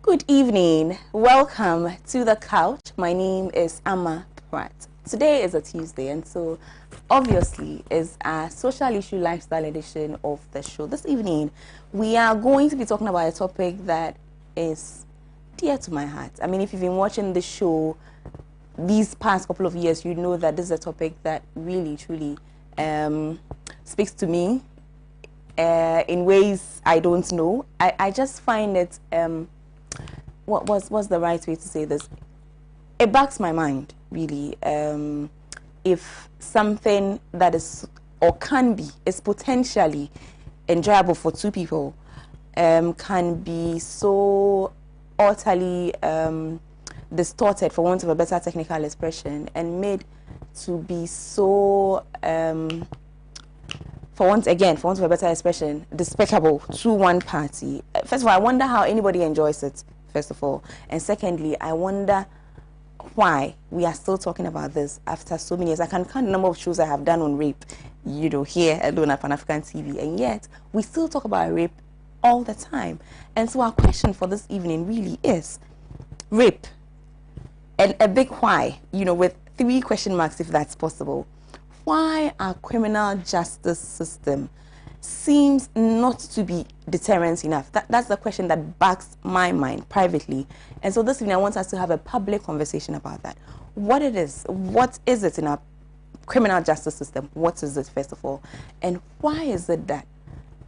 Good evening. Welcome to the couch. My name is Pratt. Today is a Tuesday, and so obviously is a social issue lifestyle edition of the show. This evening, we are going to be talking about a topic that is dear to my heart. I mean, if you've been watching the show these past couple of years, you know that this is a topic that really, truly speaks to me in ways I don't know. I just find it, what's the right way to say this? It backs my mind, really. If something that is or can be is potentially enjoyable for two people, can be so utterly distorted, for want of a better technical expression, and made to be so for want of a better expression, despicable to one party. First of all, I wonder how anybody enjoys it, first of all. And secondly, I wonder why we are still talking about this after so many years. I can count the number of shows I have done on rape, you know, here alone at Pan-African TV, and yet we still talk about rape all the time. And so our question for this evening really is rape, and a big why, you know, with 3 question marks if that's possible. Why our criminal justice system seems not to be deterrent enough? That's the question that backs my mind privately. And so this evening I want us to have a public conversation about that. What it is, what is it in our criminal justice system? What is it, first of all? And why is it that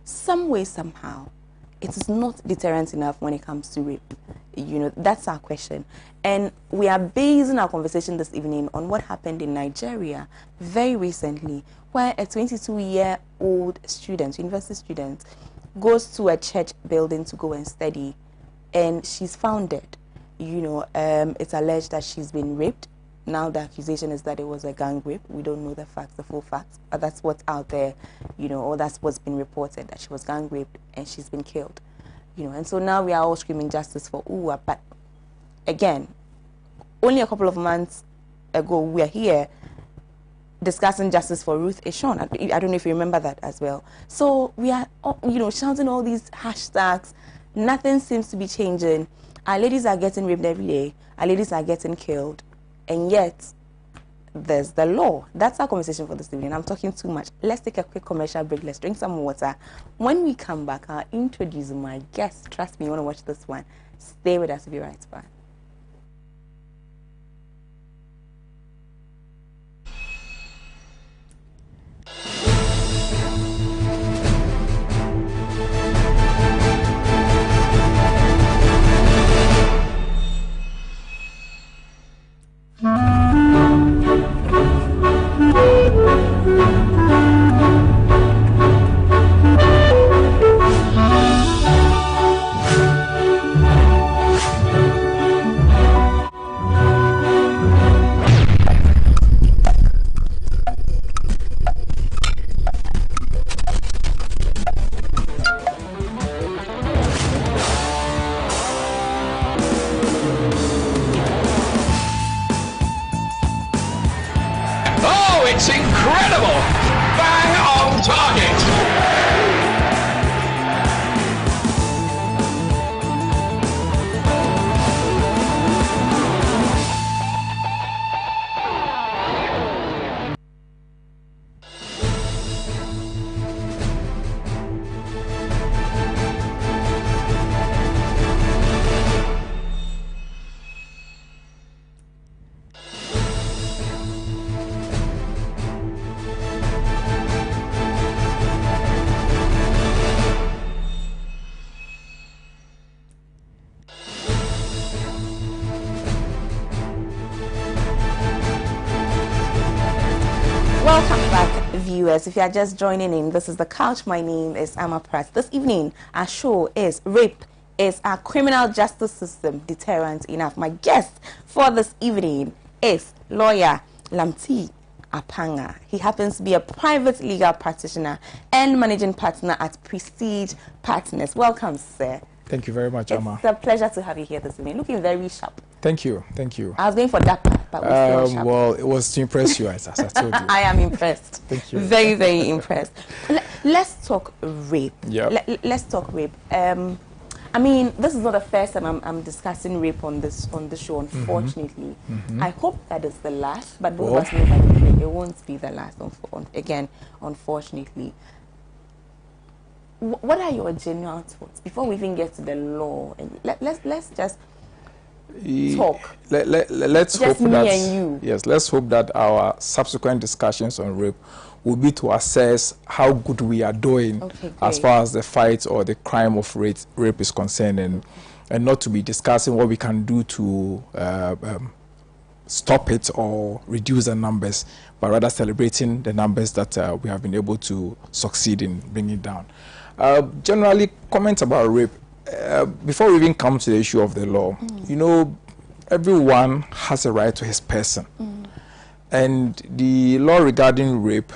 some way, somehow, it is not deterrent enough when it comes to rape? You know, that's our question. And we are basing our conversation this evening on what happened in Nigeria very recently, where a 22-year-old student, university student, goes to a church building to go and study, and she's found dead. You know, it's alleged that she's been raped. Now the accusation is that it was a gang rape. We don't know the facts, the full facts, but that's what's out there, you know, or that's what's been reported, that she was gang raped and she's been killed. You know, and so now we are all screaming justice for Uwa. But again, only a couple of months ago, we are here discussing justice for Ruth Eshon. I don't know if you remember that as well. So we are, you know, shouting all these hashtags. Nothing seems to be changing. Our ladies are getting raped every day. Our ladies are getting killed. And yet, there's the law. That's our conversation for this evening. I'm talking too much. Let's take a quick commercial break. Let's drink some water. When we come back, I'll introduce my guest. Trust me, you want to watch this one. Stay with us. We'll be right back. It's incredible! Bang on target! Welcome back, viewers. If you are just joining in, this is The Couch. My name is Pratt. This evening, our show is Rape. Is our criminal justice system deterrent enough? My guest for this evening is lawyer Lamti Apanga. He happens to be a private legal practitioner and managing partner at Prestige Partners. Welcome, sir. Thank you very much, Amma. It's a pleasure to have you here this evening. Looking very sharp. Thank you. Thank you. I was going for that, but we're still sharp. Well, it was to impress you, as I told you. I am impressed. Thank you. Very, very impressed. Let's talk rape. Yep. Let's talk rape. I mean, this is not the first time I'm discussing rape on this show, unfortunately. I hope that it's the last, but both of us know that it won't be the last, again, unfortunately. What are your general thoughts before we even get to the law? Let's just talk. Let's just hope me that, and you. yes, let's hope that our subsequent discussions on rape will be to assess how good we are doing as far as the fight or the crime of rape is concerned, and not to be discussing what we can do to stop it or reduce the numbers, but rather celebrating the numbers that we have been able to succeed in bringing down. Generally, comments about rape, before we even come to the issue of the law, you know, everyone has a right to his person. And the law regarding rape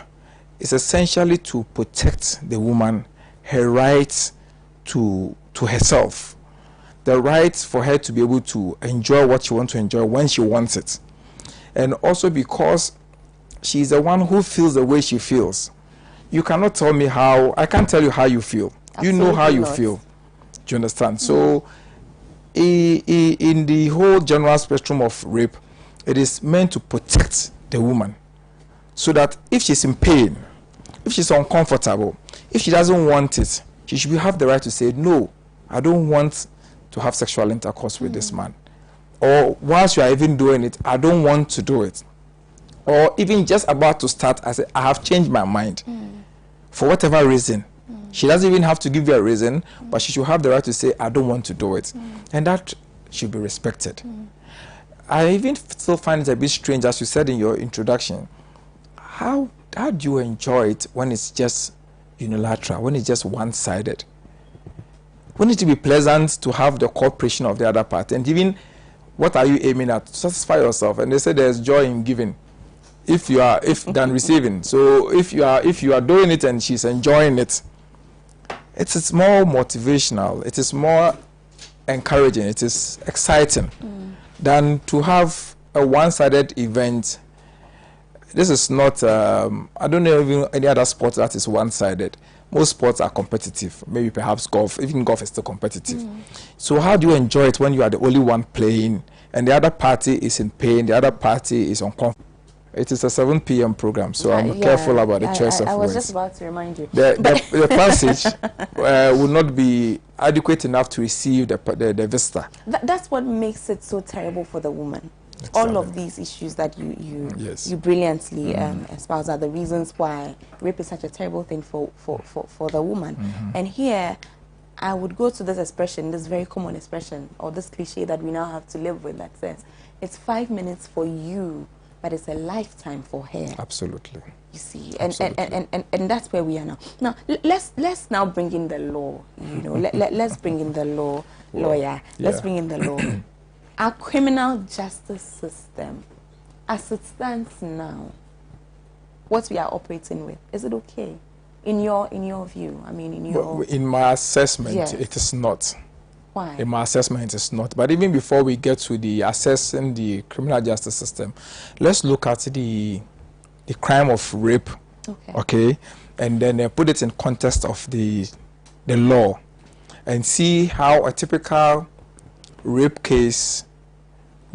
is essentially to protect the woman, her rights to herself, the right for her to be able to enjoy what she wants to enjoy when she wants it. And also because she's the one who feels the way she feels. You cannot tell me how, I can't tell you how you feel. Absolutely, you know how you feel. Do you understand? So in the whole general spectrum of rape, it is meant to protect the woman, so that if she's in pain, if she's uncomfortable, if she doesn't want it, she should have the right to say, no, I don't want to have sexual intercourse with this man. Or whilst you are even doing it, I don't want to do it. Or even just about to start, I say, I have changed my mind. For whatever reason. She doesn't even have to give you a reason, but she should have the right to say, I don't want to do it. And that should be respected. I even still find it a bit strange, as you said in your introduction, how do you enjoy it when it's just unilateral, when it's just one-sided? Wouldn't it be pleasant to have the cooperation of the other party? And even, what are you aiming at? Satisfy yourself. And they say there's joy in giving, than receiving. So if you are doing it and she's enjoying it, it's more motivational. It is more encouraging. It is exciting than to have a one-sided event. This is not, I don't know even any other sport that is one-sided. Most sports are competitive. Maybe perhaps golf. Even golf is still competitive. So how do you enjoy it when you are the only one playing and the other party is in pain, the other party is uncomfortable? It is a 7 p.m. program, so I'm careful about the choice of words. I was just about to remind you. The passage will not be adequate enough to receive the visitor. That's what makes it so terrible for the woman. Exactly. All of these issues that you brilliantly espouse are the reasons why rape is such a terrible thing for the woman. And here, I would go to this expression, this very common expression, or this cliche that we now have to live with, that says, it's 5 minutes for you, but it's a lifetime for her. Absolutely. You see, and that's where we are now. Now let's now bring in the law. You know, let's bring in the law, lawyer. Let's bring in the law. Our criminal justice system, as it stands now, what we are operating with, is it okay? In your view, I mean, in my assessment, it is not. Why? In my assessment, it's not. But even before we get to the assessing the criminal justice system, let's look at the crime of rape, okay, and then put it in context of the law, and see how a typical rape case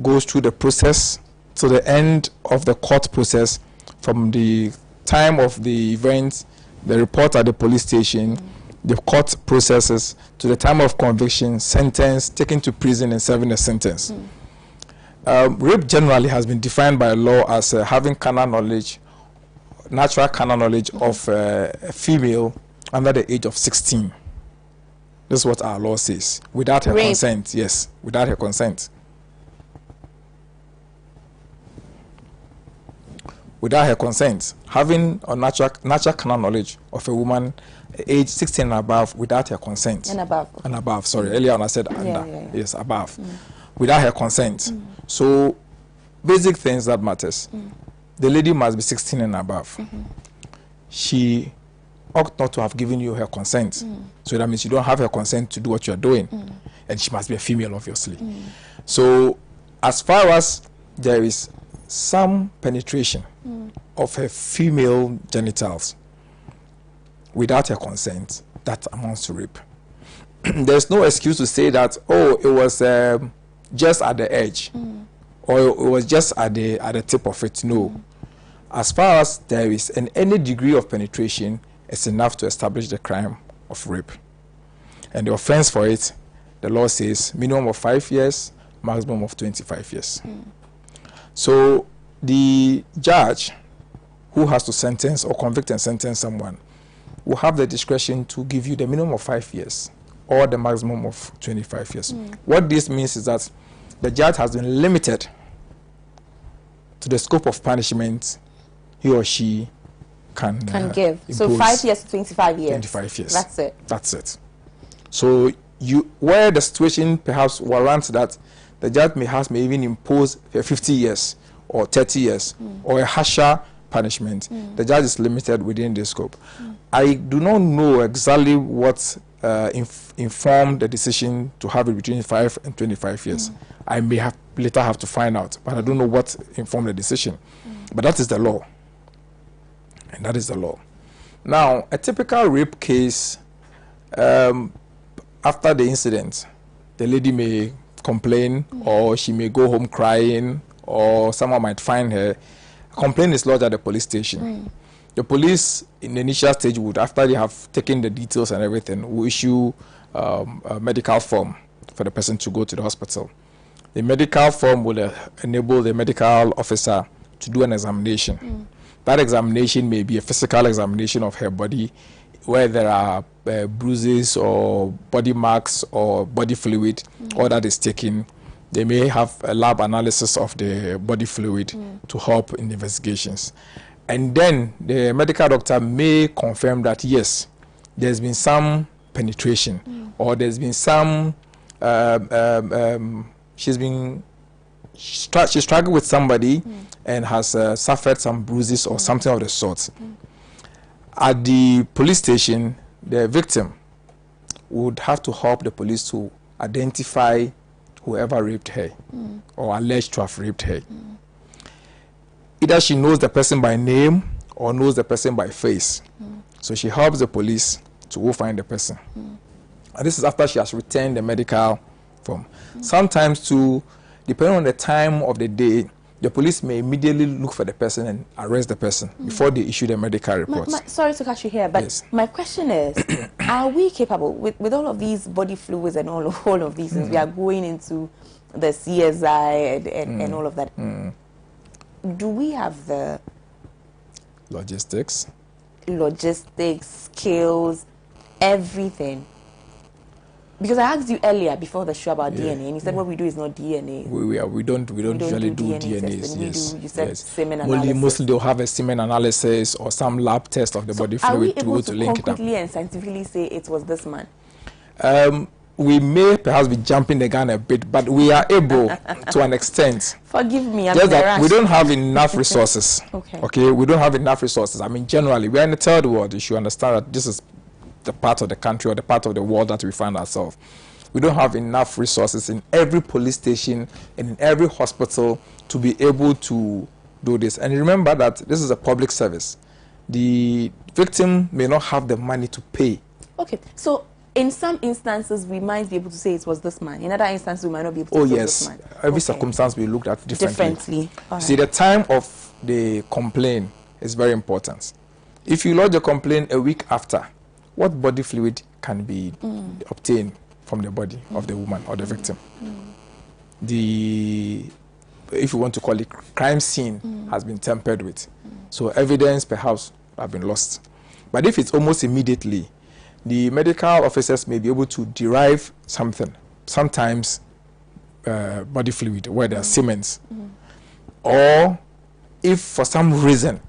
goes through the process to the end of the court process, from the time of the event, the report at the police station, the court processes, to the time of conviction, sentence, taken to prison and serving a sentence. Rape generally has been defined by law as having carnal knowledge, natural carnal knowledge of a female under the age of 16. This is what our law says. Without her consent, yes, without her consent. Without her consent, having a natural carnal knowledge of a woman age 16 and above without her consent. And above. And above, sorry. Earlier on I said under. Yes, above. Without her consent. So, basic things that matters. The lady must be 16 and above. She ought not to have given you her consent. So that means you don't have her consent to do what you're doing. And she must be a female, obviously. So, as far as there is some penetration of her female genitals without her consent, that amounts to rape. there's no excuse to say that, oh, it was just at the edge, or it was just at the tip of it. No. As far as there is any degree of penetration, it's enough to establish the crime of rape. And the offense for it, the law says minimum of 5 years, maximum of 25 years. So the judge who has to sentence or convict and sentence someone will have the discretion to give you the minimum of 5 years or the maximum of 25 years. What this means is that the judge has been limited to the scope of punishment he or she can give. So 5 years to 25 years. 25 years. That's it. That's it. So where the situation perhaps warrants that the judge may even impose 50 years or 30 years or a harsher punishment, the judge is limited within the scope. I do not know exactly what informed the decision to have it between 5 and 25 years. I may later have to find out, but I don't know what informed the decision. But that is the law. And that is the law. Now, a typical rape case, after the incident, the lady may complain, or she may go home crying, or someone might find her. A complaint is lodged at the police station. The police, in the initial stage, would, after they have taken the details and everything, will issue a medical form for the person to go to the hospital. The medical form will enable the medical officer to do an examination. That examination may be a physical examination of her body, where there are bruises or body marks or body fluid, all that is taken. They may have a lab analysis of the body fluid to help in investigations. And then the medical doctor may confirm that, yes, there's been some penetration, or there's been some, she's struggled with somebody and has suffered some bruises or something of the sort. At the police station, the victim would have to help the police to identify whoever raped her or alleged to have raped her. Either she knows the person by name or knows the person by face. So she helps the police to go find the person. And this is after she has returned the medical form. Sometimes too, depending on the time of the day, the police may immediately look for the person and arrest the person before they issue the medical report. Sorry to cut you here, but yes. My question is, are we capable, with all of these body fluids and all of these things, we are going into the CSI and all of that. Do we have the logistics, skills, everything? Because I asked you earlier before the show about DNA, and you said what we do is not DNA. We don't usually do DNAs. Yes. You said semen analysis. Mostly they'll have a semen analysis or some lab test of the body fluid to go to link it up. Are we able to concretely and scientifically say it was this man? We may perhaps be jumping the gun a bit, but we are able to an extent. Forgive me, I'm just that we don't have enough resources. Okay, we don't have enough resources. I mean, generally, we are in the third world. You should understand that this is the part of the country or the part of the world that we find ourselves. We don't have enough resources in every police station and in every hospital to be able to do this. And remember that this is a public service. The victim may not have the money to pay. Okay, so in some instances, we might be able to say it was this man. In other instances, we might not be able to say this man. Every circumstance we looked at differently. Right. See, the time of the complaint is very important. If you lodge a complaint a week after, what body fluid can be obtained from the body of the woman or the victim? If you want to call it, crime scene has been tampered with. So evidence perhaps have been lost. But if it's almost immediately, the medical officers may be able to derive something, sometimes body fluid, where there are semens. Or if for some reason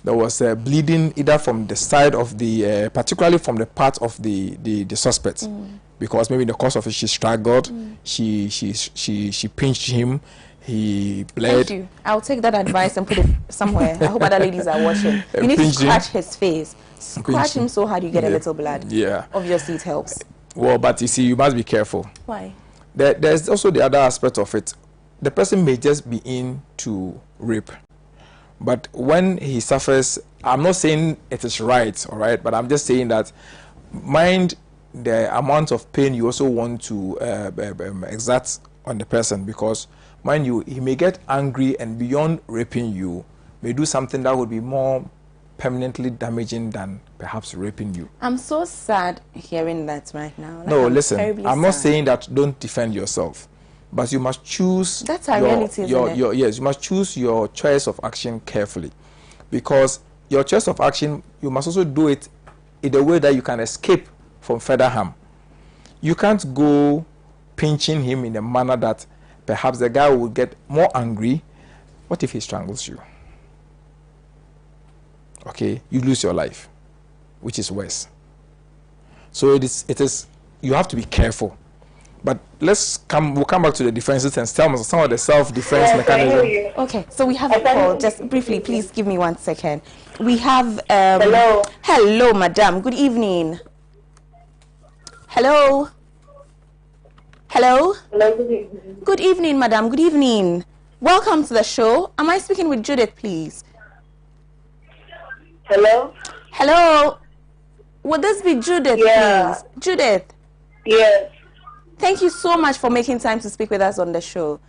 there was bleeding either from the side of the, particularly from the part of the suspect, because maybe in the course of it she struggled, she pinched him, he bled. Thank you. I'll take that advice and put it somewhere. I hope other ladies are watching. You need to scratch his face. Scratch him so hard you get a little blood. Yeah. Obviously it helps. Well, but you see, you must be careful. Why? There's also the other aspect of it. The person may just be into rape. But when he suffers, I'm not saying it is right, all right? But I'm just saying that mind the amount of pain you also want to exert on the person, because mind you, he may get angry and beyond raping you may do something that would be more permanently damaging than perhaps raping you. I'm so sad hearing that right now. Like, no, listen, I'm not sad. saying that don't defend yourself, but you must choose. That's a reality, isn't it? Yes, you must choose your choice of action carefully, because your choice of action, you must also do it in a way that you can escape from further harm. You can't go pinching him in a manner that perhaps the guy will get more angry. What if he strangles you? Okay, you lose your life, which is worse. So it is you have to be careful. But we'll come back to the defenses and tell us some of the self-defense mechanisms. Okay, so we have a call. Just briefly, please give me 1 second. We have hello, madam. Good evening. Hello. Hello. Hello, good evening. Good evening, madam. Good evening. Welcome to the show. Am I speaking with Judith, please? Hello? Hello. Would this be Judith, please? Judith. Yes. Thank you so much for making time to speak with us on the show.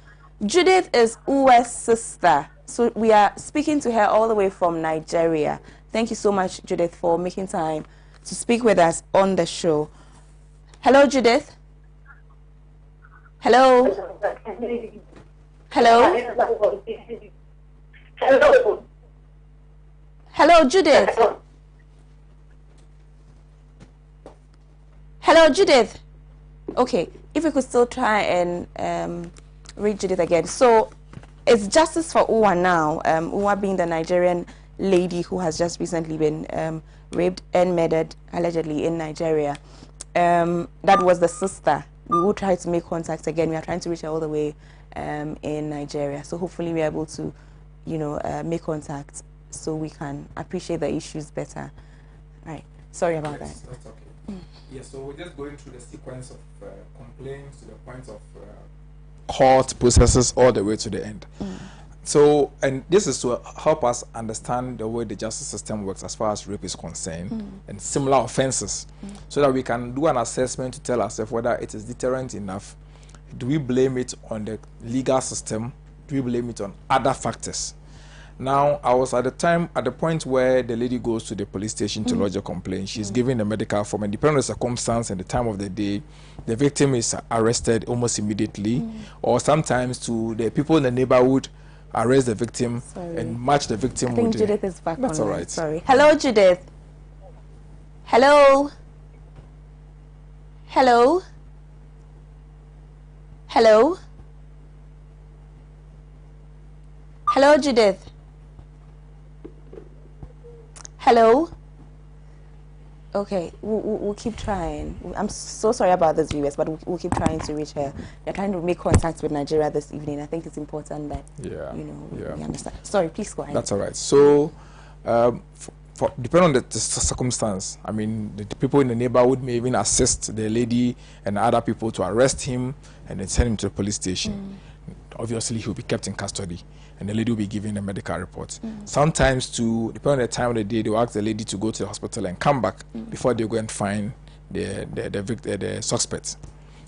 Judith is Uwe's sister. So we are speaking to her all the way from Nigeria. Thank you so much, Judith, for making time to speak with us on the show. Hello, Judith. Hello. Hello. Hello. Hello, Judith. Hello, Judith. Okay, if we could still try and read Judith again. So it's justice for Uwa now. Uwa being the Nigerian lady who has just recently been raped and murdered allegedly in Nigeria. That was the sister. We will try to make contact again. We are trying to reach her all the way in Nigeria. So hopefully we are able to, make contact so we can appreciate the issues better. Right. Sorry about that. That's okay. Yeah, so we're just going through the sequence of complaints to the point of court processes all the way to the end. So, and this is to help us understand the way the justice system works as far as rape is concerned and similar offenses, so that we can do an assessment to tell ourselves whether it is deterrent enough. Do we blame it on the legal system? Do we blame it on other factors? Now, I was at the point where the lady goes to the police station to lodge a complaint. She's given a medical form, and depending on the circumstance and the time of the day, the victim is arrested almost immediately, or sometimes to the people in the neighborhood arrest the victim and match the victim. I think Judith is back. That's all right. Sorry. Hello, Judith. Hello. Hello. Hello. Hello, Judith. Hello. Okay, we'll keep trying. I'm so sorry about this, viewers, but we'll keep trying to reach her. They're trying to make contact with Nigeria this evening. I think it's important that we understand. Sorry, please go ahead. That's all right. So, depending on the circumstance, I mean, the people in the neighborhood may even assist the lady and other people to arrest him and then send him to the police station. Obviously, he'll be kept in custody, and the lady will be given a medical report. Sometimes, depending on the time of the day, they'll ask the lady to go to the hospital and come back before they go and find the suspect.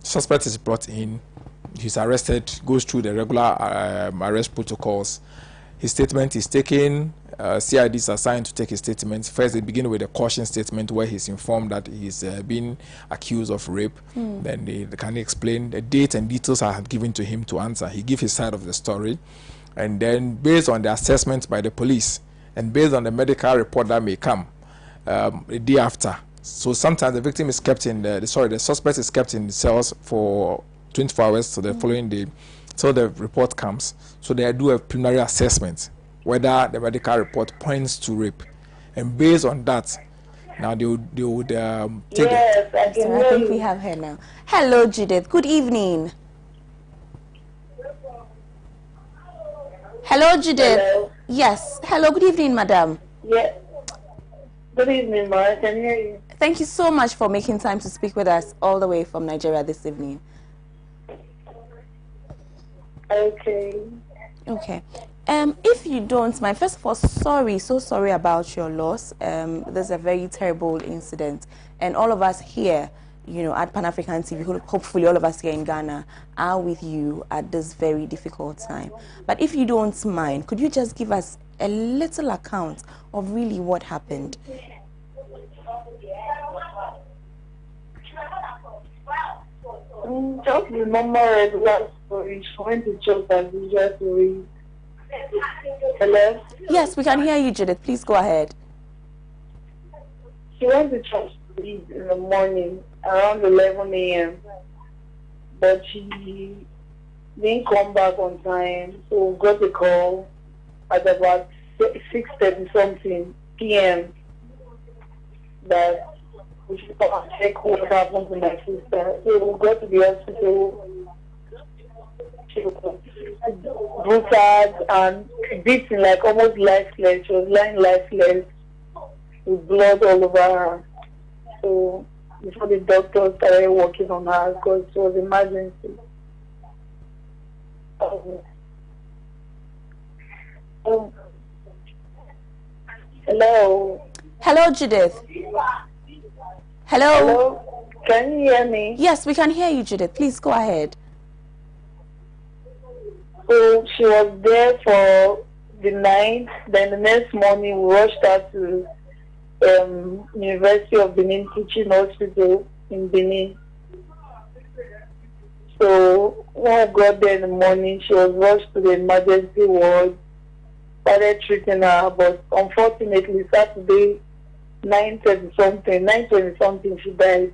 The suspect is brought in, he's arrested, goes through the regular arrest protocols. His statement is taken. CID is assigned to take his statement. First, they begin with a caution statement where he's informed that he's been accused of rape. Then they can explain the date and details are given to him to answer. He gives his side of the story. And then, based on the assessment by the police and based on the medical report that may come the day after. So sometimes the victim is kept in the suspect is kept in the cells for 24 hours to the following day, so the report comes. So they do a preliminary assessment whether the medical report points to rape, and based on that, now they would take Yes, I can hear I think you. we have her now. Hello, Judith. Good evening. Hello, Judith. Hello. Yes. Hello. Good evening, madam. Yeah. Good evening, Ma. I can hear you. Thank you so much for making time to speak with us all the way from Nigeria this evening. Okay. Okay. If you don't mind, first of all, so sorry about your loss. There's a very terrible incident, and all of us here you know, at Pan African TV, hopefully all of us here in Ghana are with you at this very difficult time. But if you don't mind, could you just give us a little account of really what happened? Just remember regular story. She went to church as usual to read. Hello? Yes, we can hear you, Judith. Please go ahead. She went to church to read in the morning around 11 a.m. But she didn't come back on time. So we got a call at about 6:30 something p.m. that we should come and check what happened to my sister. So we got to the hospital. She was bruised and beaten like almost lifeless. She was lying lifeless with blood all over her. So before the doctor started working on her because it was emergency. Hello. Hello, Judith. Hello. Hello. Can you hear me? Yes, we can hear you, Judith. Please go ahead. So she was there for the night. Then the next morning we rushed her to University of Benin Teaching Hospital in Benin. So when I got there in the morning, she was rushed to the emergency ward, started treating her, but unfortunately Saturday, 9:20 something, she died.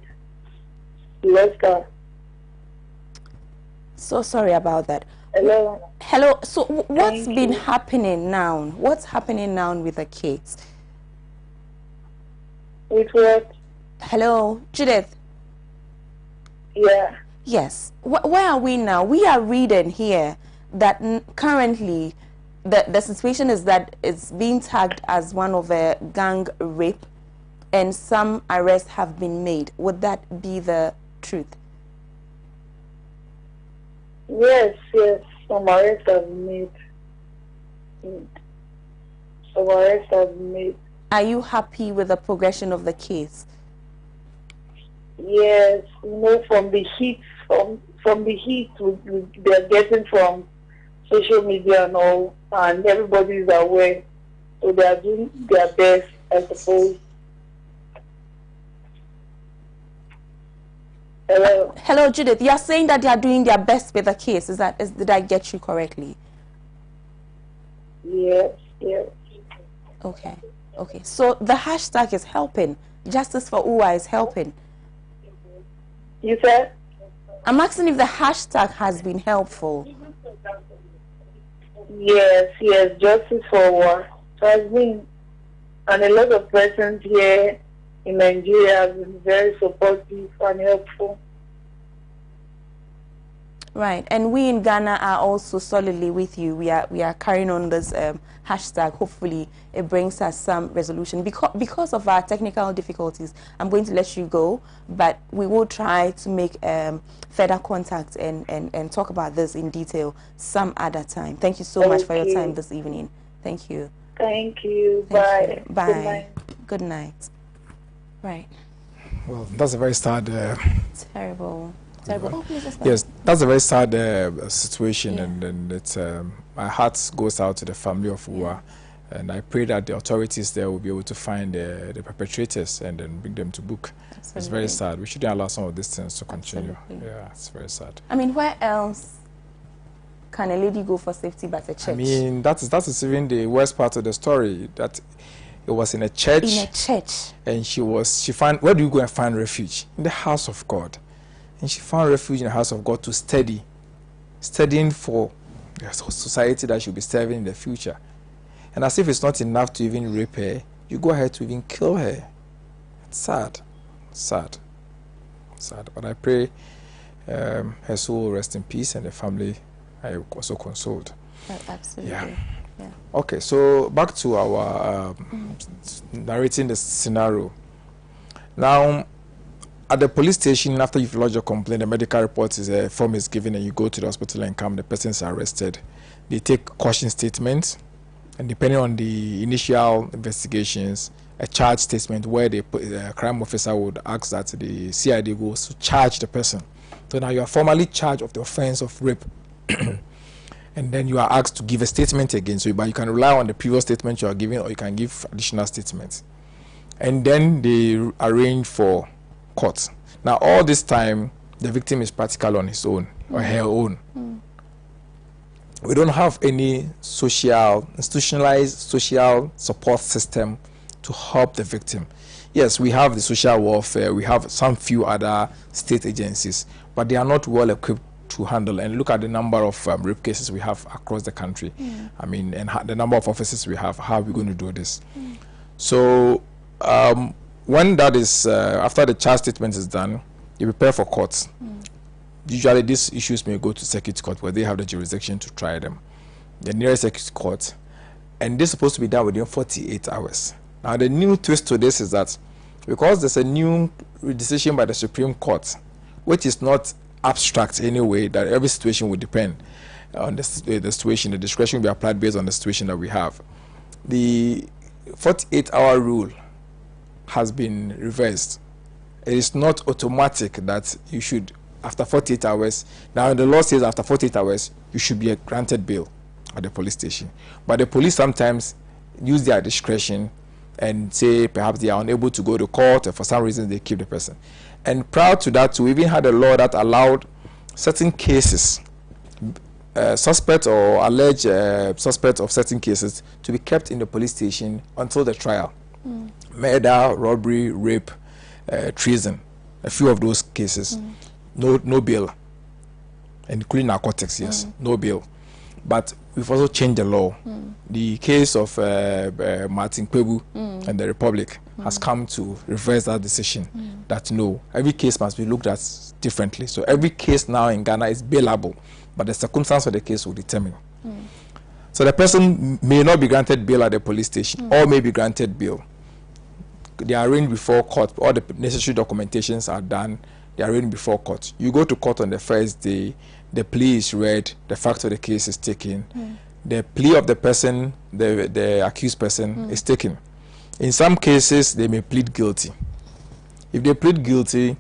We lost her. So sorry about that. Hello. Hello. So what's Thank been you. happening now? What's happening now with the case? With what? Hello, Judith. Yeah. Yes. Where are we now? We are reading here that currently the situation is that it's being tagged as one of a gang rape and some arrests have been made. Would that be the truth? Yes, some arrests have been made. Some arrests have been made. Are you happy with the progression of the case? Yes, from the heat, from the heat they're getting from social media and all, and everybody is aware, so they are doing their best, I suppose. Hello. Hello, Judith. You are saying that they are doing their best with the case. Did I get you correctly? Yes. Okay. So the hashtag is helping. Justice for Uwa is helping. You said? I'm asking if the hashtag has been helpful. Yes, justice for war has been, and a lot of persons here in Nigeria have been very supportive and helpful. Right, and we in Ghana are also solidly with you. We are carrying on this hashtag. Hopefully, it brings us some resolution. Because of our technical difficulties, I'm going to let you go, but we will try to make further contact and talk about this in detail some other time. Thank you so much for your time this evening. Thank you. Thank you. Bye. Bye. Good night. Good night. Right. Well, that's a very sad. Terrible. Oh, please, Yes, that's a very sad situation, Yeah. and it's my heart goes out to the family of Uwa, and I pray that the authorities there will be able to find the perpetrators and then bring them to book. Absolutely. It's very sad. We shouldn't allow some of these things to continue. Absolutely. Yeah, it's very sad. I mean, where else can a lady go for safety but a church? I mean, that is even the worst part of the story. That it was in a church. In a church. And she found, where do you go and find refuge? In the house of God. And she found refuge in the house of God to studying for the society that she'll be serving in the future. And as if it's not enough to even rape her, you go ahead to even kill her. It's sad. But I pray her soul will rest in peace, and the family are also consoled. Absolutely. Yeah. Okay, so back to our narrating the scenario. Now, at the police station, after you've lodged your complaint, the medical report is a form is given, and you go to the hospital and come. The person is arrested. They take caution statements, and depending on the initial investigations, a charge statement where the crime officer would ask that the CID goes to charge the person. So now you are formally charged of the offense of rape. And then you are asked to give a statement again. So, but you can rely on the previous statement you are giving, or you can give additional statements. And then they arrange for court. Now, all this time, the victim is practically on his own or her own. We don't have any institutionalized social support system to help the victim. Yes, we have the social welfare, we have some few other state agencies, but they are not well equipped to handle. And look at the number of rape cases we have across the country. I mean, and the number of officers we have. How are we going to do this? So when that is after the charge statement is done, you prepare for court. Usually these issues may go to circuit court, where they have the jurisdiction to try them, the nearest circuit court, and this is supposed to be done within 48 hours. Now the new twist to this is that because there's a new decision by the Supreme Court, which is not abstract anyway, that every situation would depend on the situation, the discretion will be applied based on the situation that we have. The 48-hour rule has been reversed. It is not automatic that you should, after 48 hours, now the law says after 48 hours, you should be granted bail at the police station. But the police sometimes use their discretion and say perhaps they are unable to go to court, or for some reason they keep the person. And prior to that, we even had a law that allowed certain cases, suspect or alleged suspect of certain cases, to be kept in the police station until the trial. Murder, robbery, rape, treason, a few of those cases, no bail, including narcotics, yes, no bail. But we've also changed the law. The case of Martin Kwebu and the Republic has come to reverse that decision, that no, every case must be looked at differently. So every case now in Ghana is bailable, but the circumstance of the case will determine. So the person may not be granted bail at the police station, or may be granted bail. They are arraigned before court, all the necessary documentations are done, they are arraigned before court. You go to court on the first day, the plea is read, the fact of the case is taken, the plea of the person, the accused person is taken. In some cases, they may plead guilty. If they plead guilty,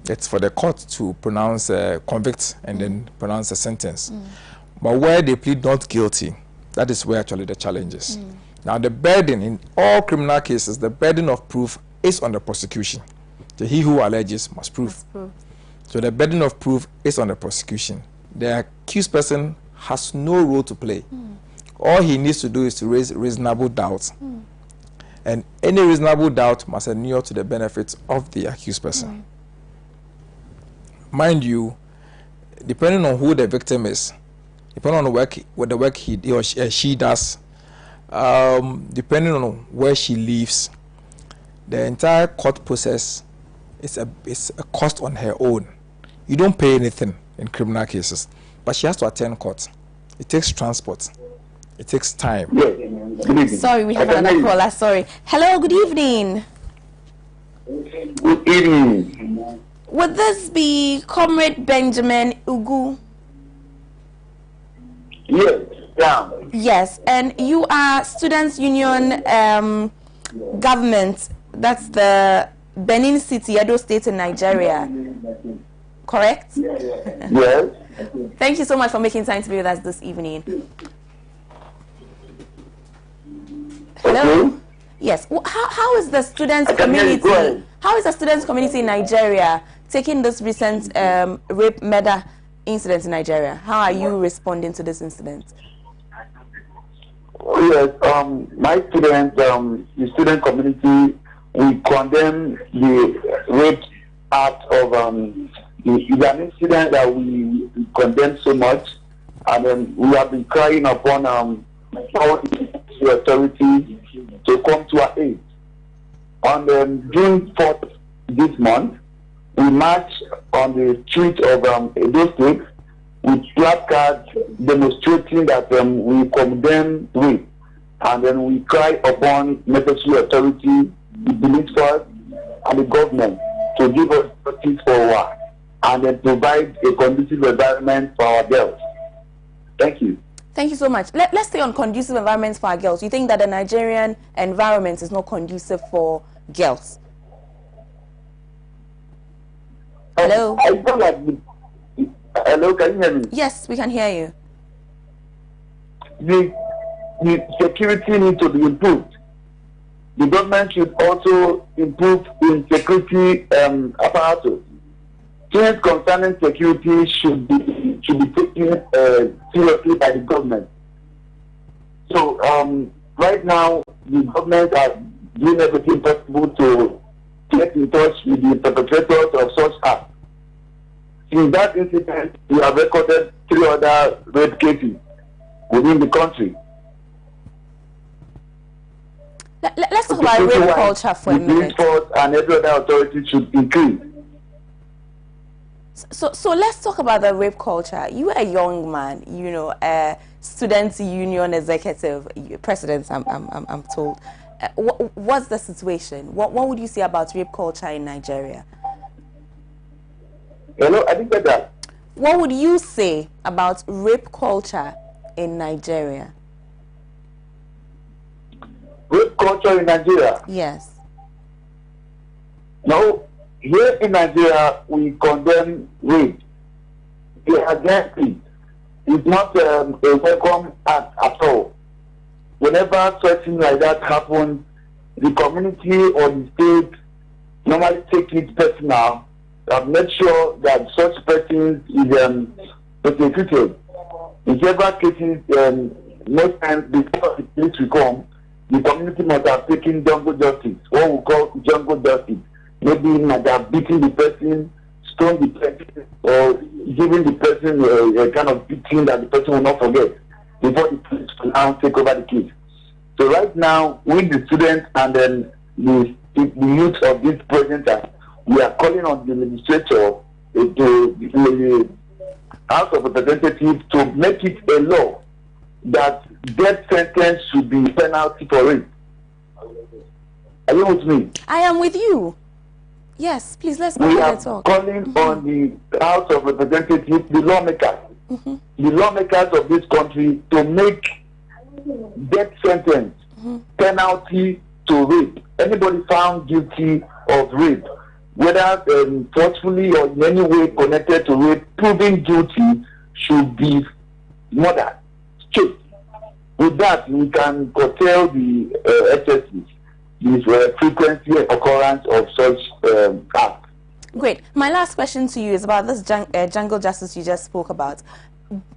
it's for the court to pronounce, convict, and then pronounce a sentence. But where they plead not guilty, that is where actually the challenge is. Now, the burden in all criminal cases, the burden of proof is on the prosecution. So he who alleges must prove. So the burden of proof is on the prosecution. The accused person has no role to play. All he needs to do is to raise reasonable doubt. And any reasonable doubt must inure to the benefit of the accused person. Mind you, depending on who the victim is, depending on the work he or she does, depending on where she lives, the entire court process is a cost on her own. You don't pay anything in criminal cases, but she has to attend court. It takes transport. It takes time. Sorry, we have another caller. Sorry. Hello, good evening. Good evening. Would this be Comrade Benjamin Ugu? Yes, yeah. Yes, and you are Students' Union government. That's the Benin City, Edo State in Nigeria. Correct? Yes. Thank you so much for making time to be with us this evening. Hello? Okay. Yes. How is the students' community? How is the students' community in Nigeria taking this recent rape murder incident in Nigeria? How are you responding to this incident? Yes. My students, the student community, we condemn the rape act of an incident that we condemn so much, and then we have been crying upon our authorities to come to our aid. On June 4th this month, we marched on the street of Edo State with placards demonstrating that we condemn rape, and then we cry upon necessary authorities, the ministers, and the government to give us justice for a while, and then provide a conducive environment for our girls. Thank you. Thank you so much. Let's stay on conducive environments for our girls. You think that the Nigerian environment is not conducive for girls? Hello? I feel like hello, can you hear me? Yes, we can hear you. The security needs to be improved. The government should also improve in security apparatus. Things concerning security should be taken seriously by the government. So right now, the government are doing everything possible to get in touch with the perpetrators of such acts. In that incident, we have recorded 3 other rape cases within the country. Let's talk about rape culture for a minute. The police force and every other authority should increase. So let's talk about the rape culture. You are a young man, you know, a student union executive, president, I'm told. What's the situation? What would you say about rape culture in Nigeria? Hello, I didn't get that. What would you say about rape culture in Nigeria? Rape culture in Nigeria? Yes. No, here in Nigeria, we condemn rape. We are against it. It's not a welcome act at all. Whenever something like that happens, the community or the state normally take it personal and make sure that such person is prosecuted. In several cases, most times before the police will come, the community must have taken jungle justice, what we call jungle justice. Maybe might have beaten the person, stoned the person, or giving the person a kind of beating that the person will not forget before the police will now take over the case. So right now, with the students and then the youth of this present time, we are calling on the legislature, the House of Representatives, to make it a law that death sentence should be penalty for rape. Are you with me? I am with you. Yes, please, let's go we ahead are and talk. calling on the House of Representatives, the lawmakers, the lawmakers of this country, to make death sentence penalty to rape. Anybody found guilty of rape, whether forcefully or in any way connected to rape, proven guilty, should be murdered. Straight. With that, we can curtail the excesses, the frequency and occurrence of such acts. Great. My last question to you is about this jungle justice you just spoke about.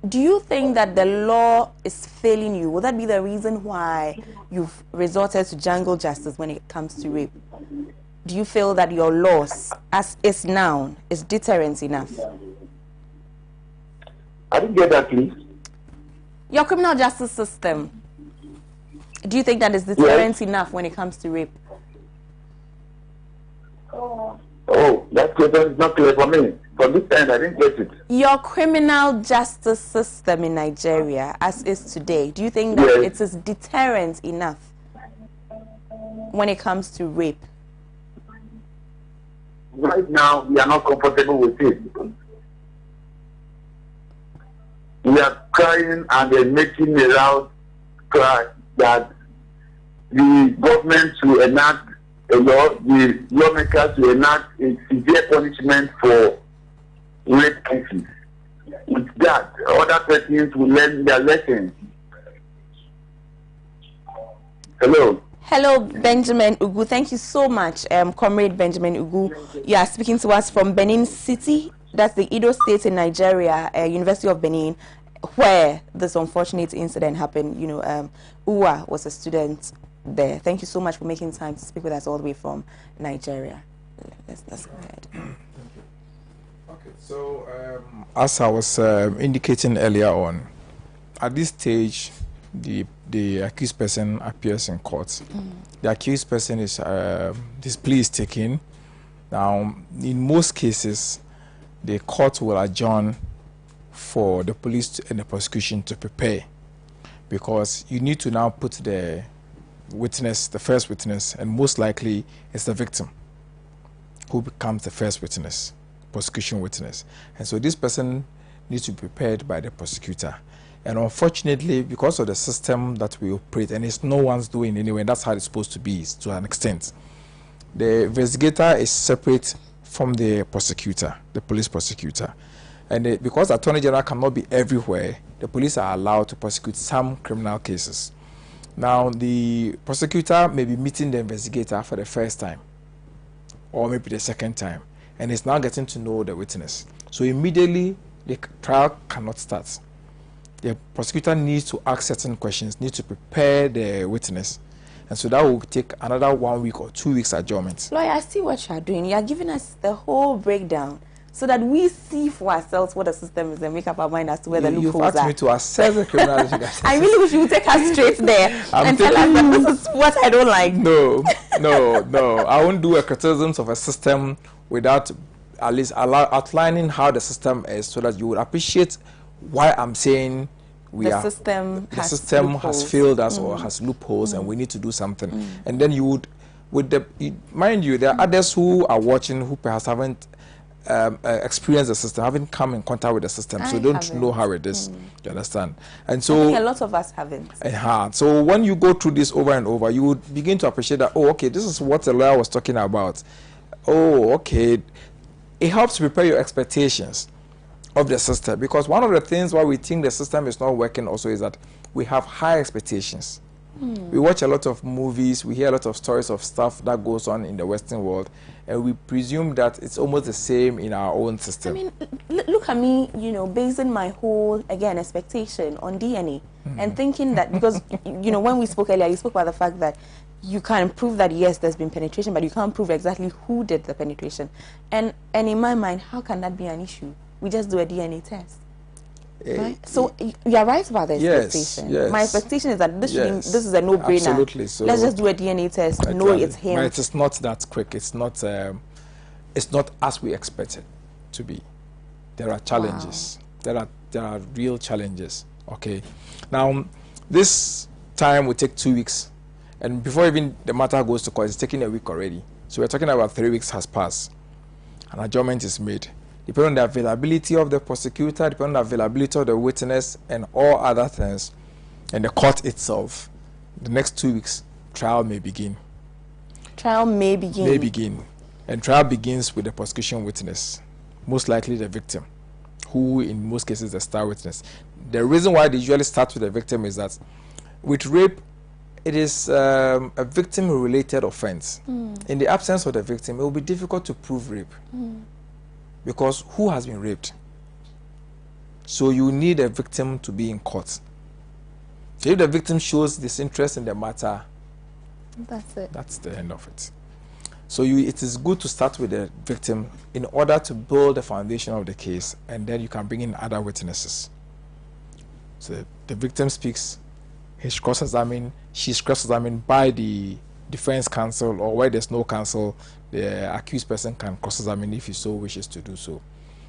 Do you think that the law is failing you? Would that be the reason why you've resorted to jungle justice when it comes to rape? Do you feel that your laws, as is now, is deterrent enough? I didn't get that, please. Your criminal justice system, do you think that is deterrent enough when it comes to rape? Oh, that question is not clear for me. From this end, I didn't get it. Your criminal justice system in Nigeria, as is today, do you think that it is deterrent enough when it comes to rape? Right now, we are not comfortable with it. We are crying and they're making a loud cry that the government will enact a law, the lawmakers will enact a severe punishment for rape cases. With that, other persons will learn their lessons. Hello. Hello, Benjamin Ugu. Thank you so much, Comrade Benjamin Ugu. You are speaking to us from Benin City. That's the Edo State in Nigeria, University of Benin, where this unfortunate incident happened. You know, Uwa was a student there. Thank you so much for making time to speak with us all the way from Nigeria. Let's go ahead. Okay, so as I was indicating earlier on, at this stage, the accused person appears in court. The accused person is this plea is taken. Now, in most cases, the court will adjourn for the police and the prosecution to prepare, because you need to now put the witness, the first witness, and most likely it's the victim who becomes the first witness, prosecution witness. And so this person needs to be prepared by the prosecutor. And unfortunately, because of the system that we operate, and it's no one's doing anyway, that's how it's supposed to be to an extent. The investigator is separate from the prosecutor, the police prosecutor. And because the Attorney General cannot be everywhere, the police are allowed to prosecute some criminal cases. Now, the prosecutor may be meeting the investigator for the first time, or maybe the second time, and is now getting to know the witness. So immediately, the trial cannot start. The prosecutor needs to ask certain questions, needs to prepare the witness. And so that will take another 1 week or 2 weeks adjournment. Lawyer, I see what you are doing. You are giving us the whole breakdown so that we see for ourselves what the system is and make up our mind as to where the loopholes are. You've asked me to assess the criminality. I really wish you would take us straight there and tell us that this is what I don't like. No. I won't do a criticism of a system without at least outlining how the system is, so that you would appreciate why I'm saying the system has failed us or has loopholes, and we need to do something. And then you would, mind you, there are others who are watching who perhaps haven't experienced the system, haven't come in contact with the system, so don't know how it is. You understand? And so I think a lot of us haven't. So when you go through this over and over, you would begin to appreciate that, oh, okay, this is what the lawyer was talking about. Oh, okay. It helps to prepare your expectations of the system, because one of the things why we think the system is not working also is that we have high expectations. We watch a lot of movies, we hear a lot of stories of stuff that goes on in the Western world, and we presume that it's almost the same in our own system. I mean, look at me, basing my whole, again, expectation on DNA, and thinking that, because, when we spoke earlier, you spoke about the fact that you can prove that, yes, there's been penetration, but you can't prove exactly who did the penetration. And in my mind, how can that be an issue? We just do a DNA test. Right? So you are right about the expectation. Yes. My expectation is that this is a no-brainer. Absolutely. So let's just do a DNA test. Exactly. No, it's him. But it is not that quick. It's not as we expected to be. There are challenges. Wow. There are real challenges. Okay. Now, this time will take 2 weeks, and before even the matter goes to court, it's taking a week already. So we're talking about 3 weeks has passed. An adjournment is made. Depending on the availability of the prosecutor, depending on the availability of the witness, and all other things, and the court itself, the next 2 weeks, trial may begin. Trial may begin. May begin. And trial begins with the prosecution witness, most likely the victim, who in most cases is the star witness. The reason why they usually start with the victim is that with rape, it is a victim-related offense. In the absence of the victim, it will be difficult to prove rape. Because who has been raped? So you need a victim to be in court. So if the victim shows disinterest in the matter, that's it. That's the end of it. So it is good to start with the victim in order to build the foundation of the case, and then you can bring in other witnesses. So the victim speaks, he's cross-examined, she's cross-examined by the defense counsel, or where there's no counsel, the accused person can cross-examine if he so wishes to do so.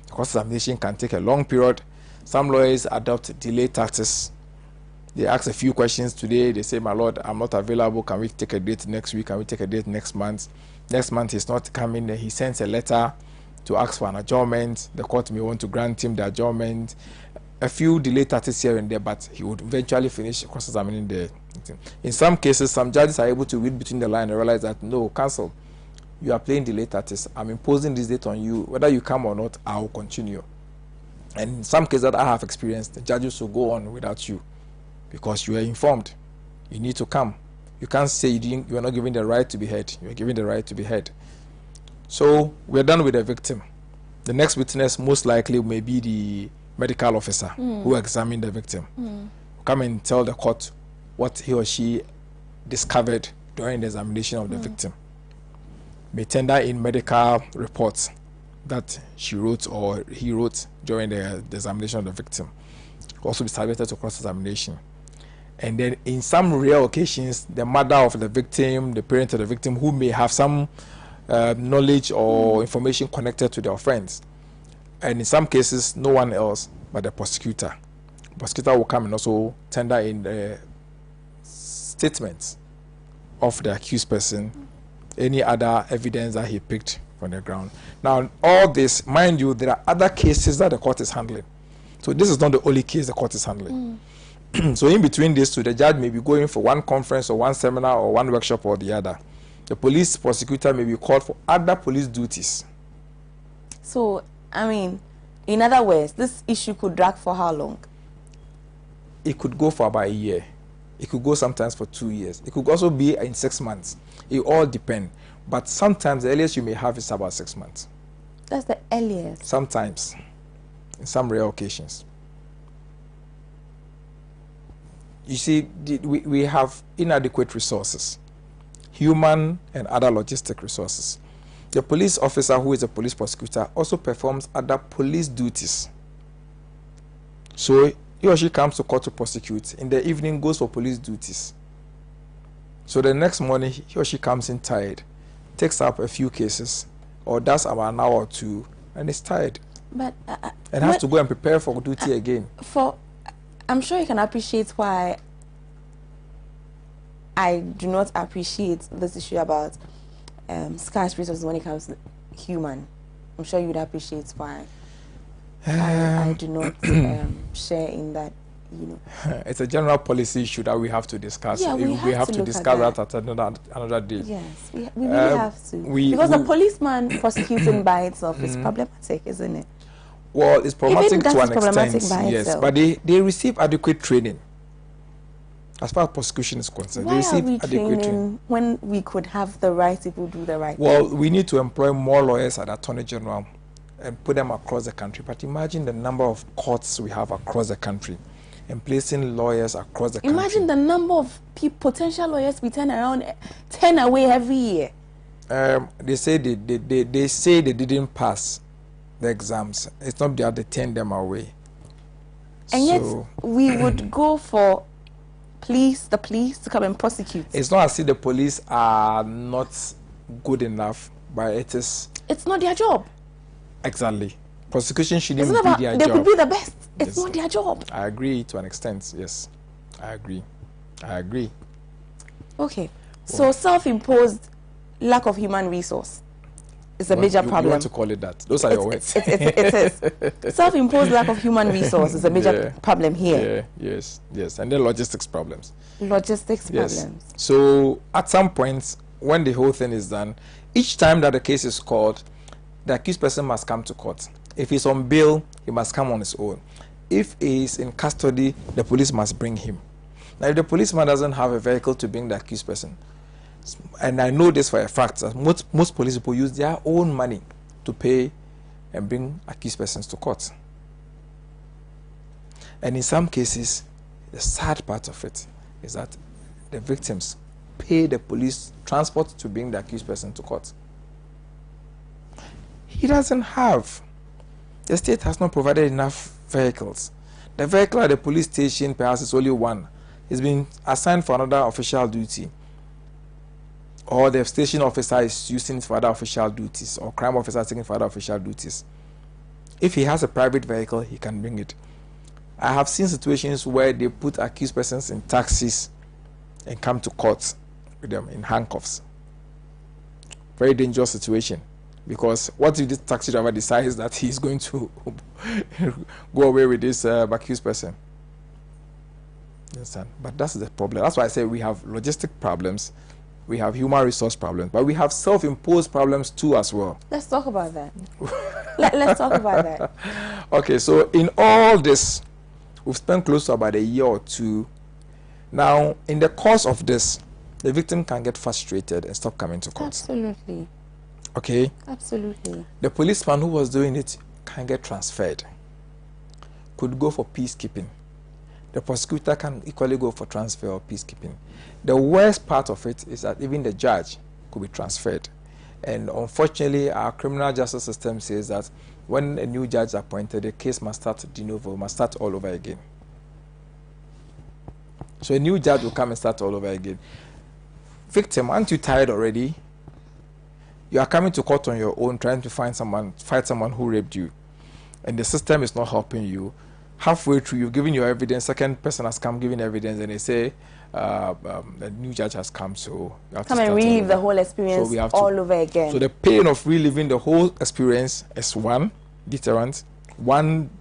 Cross-examination can take a long period. Some lawyers adopt delay tactics. They ask a few questions today. They say, my lord, I'm not available. Can we take a date next week? Can we take a date next month? Next month he's not coming. Then he sends a letter to ask for an adjournment. The court may want to grant him the adjournment. A few delay tactics here and there, but he would eventually finish cross-examining the thing. In some cases, some judges are able to read between the lines and realize that, no, counsel, you are playing delay tactics. I'm imposing this date on you. Whether you come or not, I will continue. And in some cases that I have experienced, the judges will go on without you because you are informed. You need to come. You can't say you are not given the right to be heard. You are given the right to be heard. So we're done with the victim. The next witness most likely may be the medical officer who examined the victim. Come and tell the court what he or she discovered during the examination of the victim. May tender in medical reports that she wrote or he wrote during the examination of the victim. Also be subjected to cross-examination. And then in some rare occasions, the mother of the victim, the parent of the victim, who may have some knowledge or information connected to the offense. And in some cases, no one else but the prosecutor. The prosecutor will come and also tender in the statements of the accused person, any other evidence that he picked from the ground. Now, all this, mind you, there are other cases that the court is handling. So this is not the only case the court is handling. So in between these two, the judge may be going for one conference or one seminar or one workshop or the other. The police prosecutor may be called for other police duties. So, I mean, in other words, this issue could drag for how long? It could go for about a year. It could go sometimes for 2 years. It could also be in 6 months. It all depends. But sometimes the earliest you may have is about 6 months. That's the earliest. Sometimes, in some rare occasions. You see, we have inadequate resources, human and other logistic resources. The police officer who is a police prosecutor also performs other police duties. So he or she comes to court to prosecute. In the evening, goes for police duties. So the next morning, he or she comes in tired, takes up a few cases, or does about an hour or two, and is tired. But and has to go and prepare for duty again. I'm sure you can appreciate why I do not appreciate this issue about scarce resources when it comes to human. I'm sure you would appreciate why I do not share in that, you know. It's a general policy issue that we have to discuss. Yeah, we have to discuss that at another day. Yes, we really have to. Because the policeman prosecuting by itself is problematic, isn't it? Well, it's problematic to an extent, yes. Itself. But they receive adequate training. As far as prosecution is concerned, Why they receive are we adequate training when we could have the right people do the right Well, thing? we need to employ more lawyers at Attorney General and put them across the country. But imagine the number of courts we have across the country and placing lawyers across the country. Imagine the number of potential lawyers we turn around, turn away every year. They say they say they didn't pass the exams. It's not that they turn them away. And yet we would go for the police to come and prosecute. It's not as if the police are not good enough, but it's not their job. Exactly. Prosecution shouldn't It's not be about, their they job. could be the best. It's Yes. not their job. I agree to an extent, yes. I agree. Okay. So self-imposed lack of human resource is a major problem. You want to call it that? Those are your words. It is. Self-imposed lack of human resource is a major problem here. Yeah, yes. And then logistics problems. Logistics Yes. problems. So at some point, when the whole thing is done, each time that the case is called, the accused person must come to court. If he's on bail, he must come on his own. If he is in custody, the police must bring him. Now, if the policeman doesn't have a vehicle to bring the accused person, and I know this for a fact, that most police people use their own money to pay and bring accused persons to court. And in some cases, the sad part of it is that the victims pay the police transport to bring the accused person to court. He doesn't have. The state has not provided enough vehicles. The vehicle at the police station perhaps is only one. It's been assigned for another official duty. Or the station officer is using it for other official duties, or crime officer is taking it for other official duties. If he has a private vehicle, he can bring it. I have seen situations where they put accused persons in taxis and come to court with them in handcuffs. Very dangerous situation. Because what if this taxi driver decides that he's going to go away with this accused person? You understand? But that's the problem. That's why I say we have logistic problems, we have human resource problems, but we have self-imposed problems too as well. Let's talk about that. Let's talk about that. Okay, so in all this, we've spent close to about a year or two. Now, in the course of this, the victim can get frustrated and stop coming to court. Absolutely. Okay? Absolutely. The policeman who was doing it can get transferred. Could go for peacekeeping. The prosecutor can equally go for transfer or peacekeeping. The worst part of it is that even the judge could be transferred. And unfortunately, our criminal justice system says that when a new judge is appointed, the case must start de novo, must start all over again. So a new judge will come and start all over again. Victim, aren't you tired already? You are coming to court on your own, trying to fight someone who raped you, and the system is not helping you. Halfway through, you've given your evidence, second person has come giving evidence, and they say the new judge has come, so you have Come to and start relive all the over. whole experience So we have all over again. So the pain of reliving the whole experience is one deterrent, one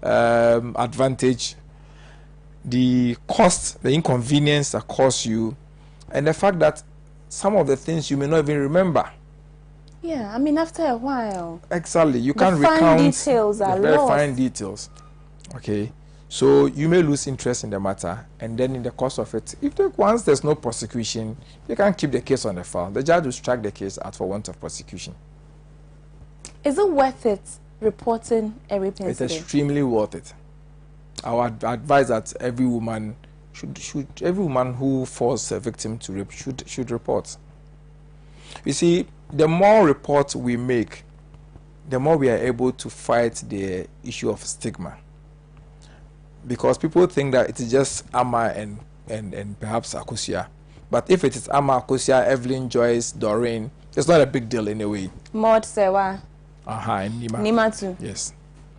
advantage, the cost, the inconvenience that costs you, and the fact that some of the things you may not even remember. Yeah, I mean, after a while. Exactly. You can't recount fine details are the very lost. fine details. Okay. So you may lose interest in the matter, and then in the course of it, once there's no prosecution, you can't keep the case on the file. The judge will strike the case out for want of prosecution. Is it worth it reporting a rape incident? It's extremely worth it. I would advise that every woman who falls a victim to rape should report. You see, the more reports we make, the more we are able to fight the issue of stigma. Because people think that it is just Amma and perhaps Akosia. But if it is Amma, Akosia, Evelyn, Joyce, Doreen, it's not a big deal anyway. Maud, Sewa. And Nima. Nima too. Yes.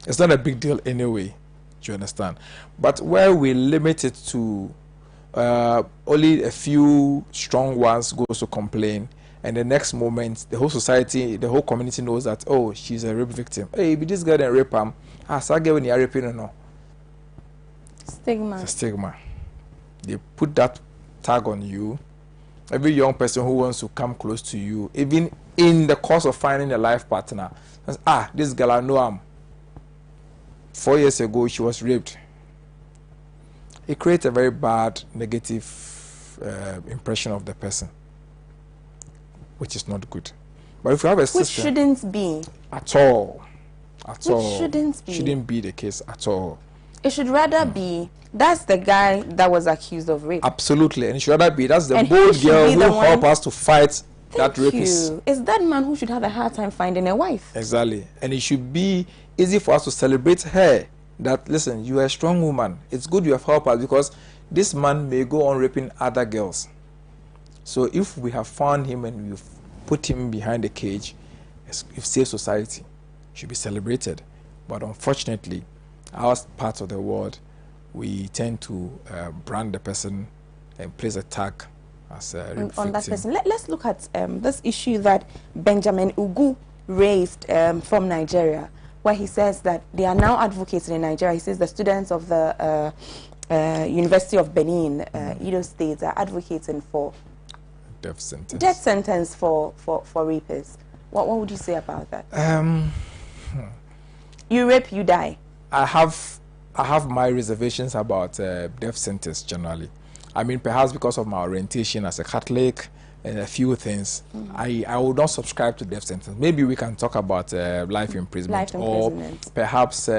It's not a big deal anyway. Do you understand? But where we limit it to only a few strong ones goes to complain, and the next moment the whole society, the whole community knows that, oh, she's a rape victim. Hey, be this girl and rape him. So when you're raping or no. Stigma. It's a stigma. They put that tag on you. Every young person who wants to come close to you, even in the course of finding a life partner, says, this girl, I know him. 4 years ago, she was raped. It creates a very bad, negative impression of the person, which is not good. But if you have a system, which shouldn't be at all, shouldn't be the case at all. It should rather be that's the guy that was accused of rape. Absolutely, and it should rather be that's the bold girl who helped us to fight that rapist. It's that man who should have a hard time finding a wife. Exactly, and it should be easy for us to celebrate her. That, listen, you are a strong woman. It's good you have helped us, because this man may go on raping other girls. So if we have found him and we've put him behind the cage, you've saved society. It should be celebrated. But unfortunately, our part of the world, we tend to brand the person and place a tag as a rape victim. On that person. Let's look at this issue that Benjamin Ugu raised from Nigeria, where he says that they are now advocating in Nigeria. He says the students of the University of Benin, Edo State, are advocating for death sentence. Death sentence for rapists. What would you say about that? You rape, you die. I have my reservations about death sentence generally. I mean, perhaps because of my orientation as a Catholic and a few things, I would not subscribe to death sentence. Maybe we can talk about life imprisonment, or perhaps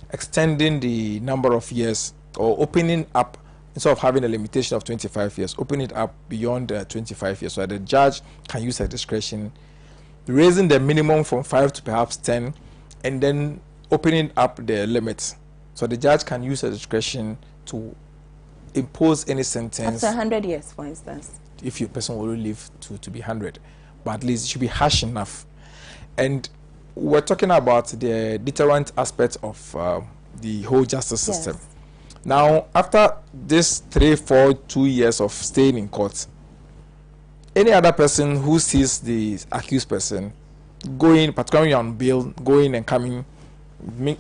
extending the number of years, or opening up, instead of having a limitation of 25 years, open it up beyond 25 years, so that the judge can use her discretion, raising the minimum from 5 to perhaps 10, and then opening up the limits, so the judge can use her discretion to impose any sentence. After 100 years, for instance. If your person will live to be 100, but at least it should be harsh enough. And we're talking about the deterrent aspect of the whole justice system. Now, after this 3, 4, 2 years of staying in court, any other person who sees the accused person going, particularly on bail, going and coming,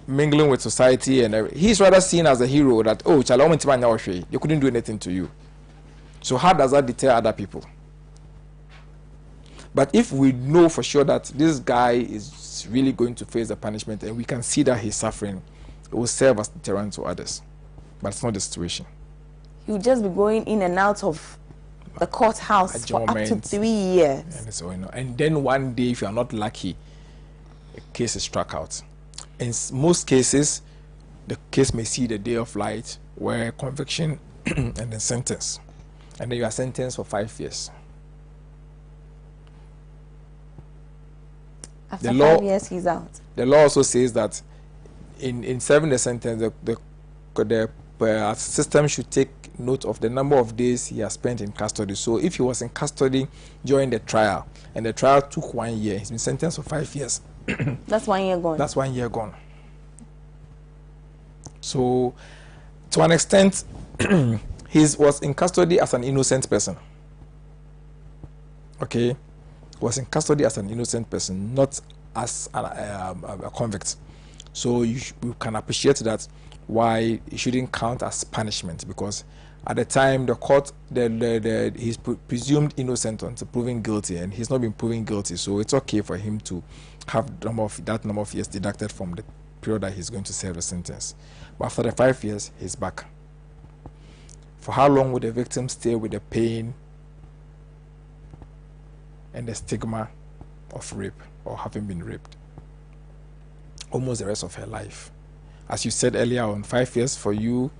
mingling with society, and he's rather seen as a hero, that, oh, they couldn't do anything to you. So how does that deter other people? But if we know for sure that this guy is really going to face the punishment, and we can see that he's suffering, it will serve as deterrent to others. But it's not the situation. You'll just be going in and out of the courthouse for up to 3 years. And, so, and then one day, if you are not lucky, a case is struck out. In most cases, the case may see the day of light, where conviction and then sentence. And then you are sentenced for 5 years. After 5 years, he's out. The law also says that in serving the sentence, the system should take note of the number of days he has spent in custody. So if he was in custody during the trial, and the trial took 1 year, he's been sentenced for 5 years. That's 1 year gone. That's 1 year gone. So, to an extent, he was in custody as an innocent person. Okay? Was in custody as an innocent person, not as a convict. So you can appreciate that why it shouldn't count as punishment, because at the time the court, he's presumed innocent until proven guilty, and he's not been proven guilty. So it's okay for him to have that number of years deducted from the period that he's going to serve a sentence. But after the 5 years, he's back. For how long would the victim stay with the pain and the stigma of rape or having been raped? Almost the rest of her life. As you said earlier on, 5 years for you.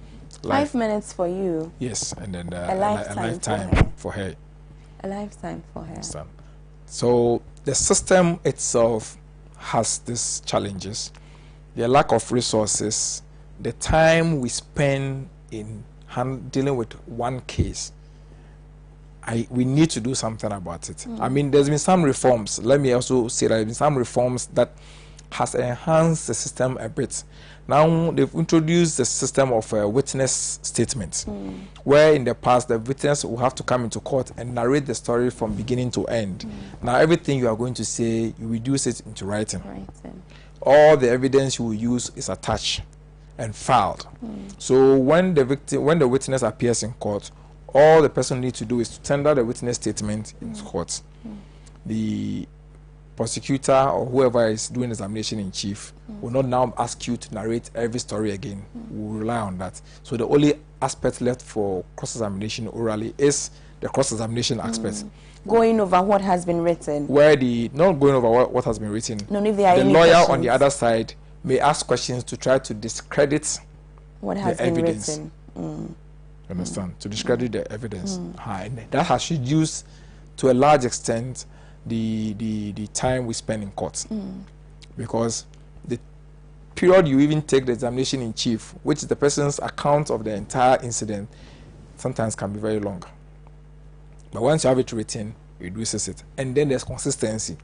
5 minutes for you. Yes, and then a lifetime for her. A lifetime for her. So the system itself has these challenges. The lack of resources, the time we spend in dealing with one case. We need to do something about it. I mean, there's been some reforms. Let me also say that there's been some reforms that has enhanced the system a bit. Now they've introduced the system of a witness statement, where in the past the witness will have to come into court and narrate the story from beginning to end. Now everything you are going to say, you reduce it into writing. All the evidence you will use is attached and filed. So when the witness appears in court, all the person needs to do is to tender the witness statement in court. The prosecutor or whoever is doing examination in chief will not now ask you to narrate every story again. We will rely on that. So the only aspect left for cross-examination orally is the cross-examination aspect. Going over what has been written. Not going over what has been written. No, if there are the any lawyer questions on the other side may ask questions to try to discredit what has the been evidence. written. Understand? To discredit the evidence. And that has reduced to a large extent the time we spend in court. Because the period you even take the examination in chief, which is the person's account of the entire incident, sometimes can be very long. But once you have it written, it reduces it. And then there's consistency.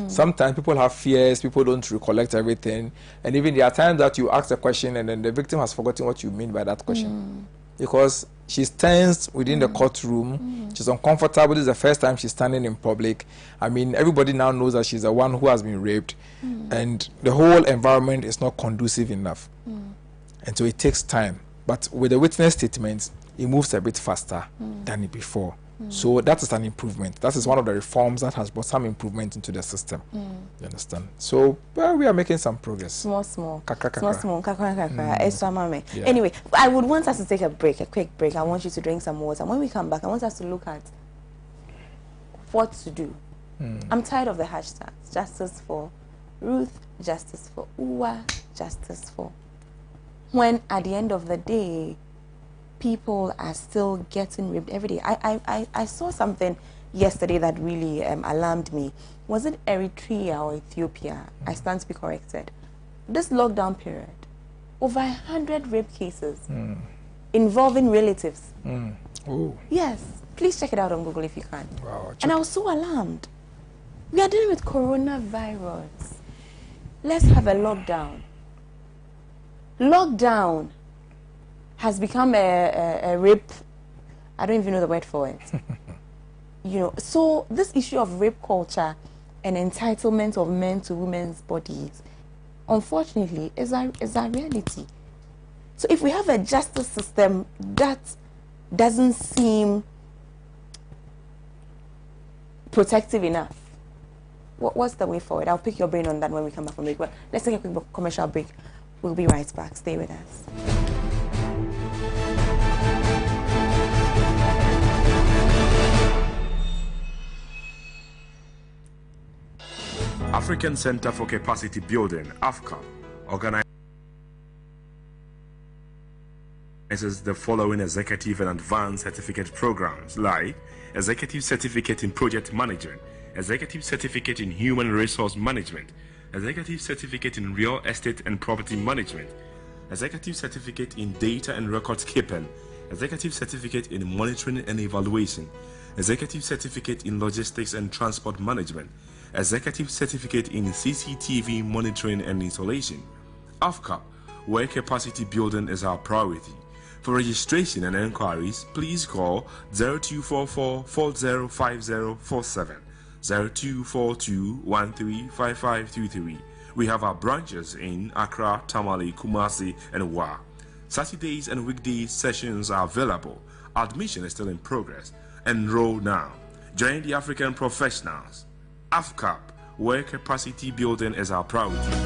Sometimes people have fears, people don't recollect everything, and even there are times that you ask a question and then the victim has forgotten what you mean by that question. Because she's tensed within the courtroom, she's uncomfortable. This is the first time she's standing in public. I mean, everybody now knows that she's the one who has been raped, and the whole environment is not conducive enough. And so it takes time. But with the witness statements, it moves a bit faster than before. So that is an improvement. That is one of the reforms that has brought some improvement into the system. You understand? So we are making some progress. Small. Yeah. Anyway, I would want us to take a quick break. I want you to drink some water. When we come back, I want us to look at what to do. I'm tired of the hashtags. Justice for Ruth, justice for Uwa, justice for. When at the end of the day, people are still getting raped every day. I saw something yesterday that really alarmed me. Was it Eritrea or Ethiopia? I stand to be corrected. This lockdown period, over 100 rape cases involving relatives. Oh. Yes, please check it out on Google if you can. Wow, and I was so alarmed. We are dealing with coronavirus. Let's have a lockdown. Lockdown has become a rape. I don't even know the word for it. So this issue of rape culture and entitlement of men to women's bodies, unfortunately, is a reality. So if we have a justice system that doesn't seem protective enough, what's the way forward? I'll pick your brain on that when we come back from break. But let's take a quick commercial break. We'll be right back. Stay with us. African Center for Capacity Building, AFCA, organizes the following executive and advanced certificate programs like Executive Certificate in Project Management, Executive Certificate in Human Resource Management, Executive Certificate in Real Estate and Property Management, Executive Certificate in Data and Records Keeping, Executive Certificate in Monitoring and Evaluation, Executive Certificate in Logistics and Transport Management, Executive Certificate in CCTV Monitoring and Installation. AFCA, where capacity building is our priority. For registration and enquiries, please call 0244 405047, 0242 135523, We have our branches in Accra, Tamale, Kumasi, and Wa. Saturdays and weekday sessions are available. Admission is still in progress. Enroll now. Join the African professionals. AFCAP, where capacity building is our priority.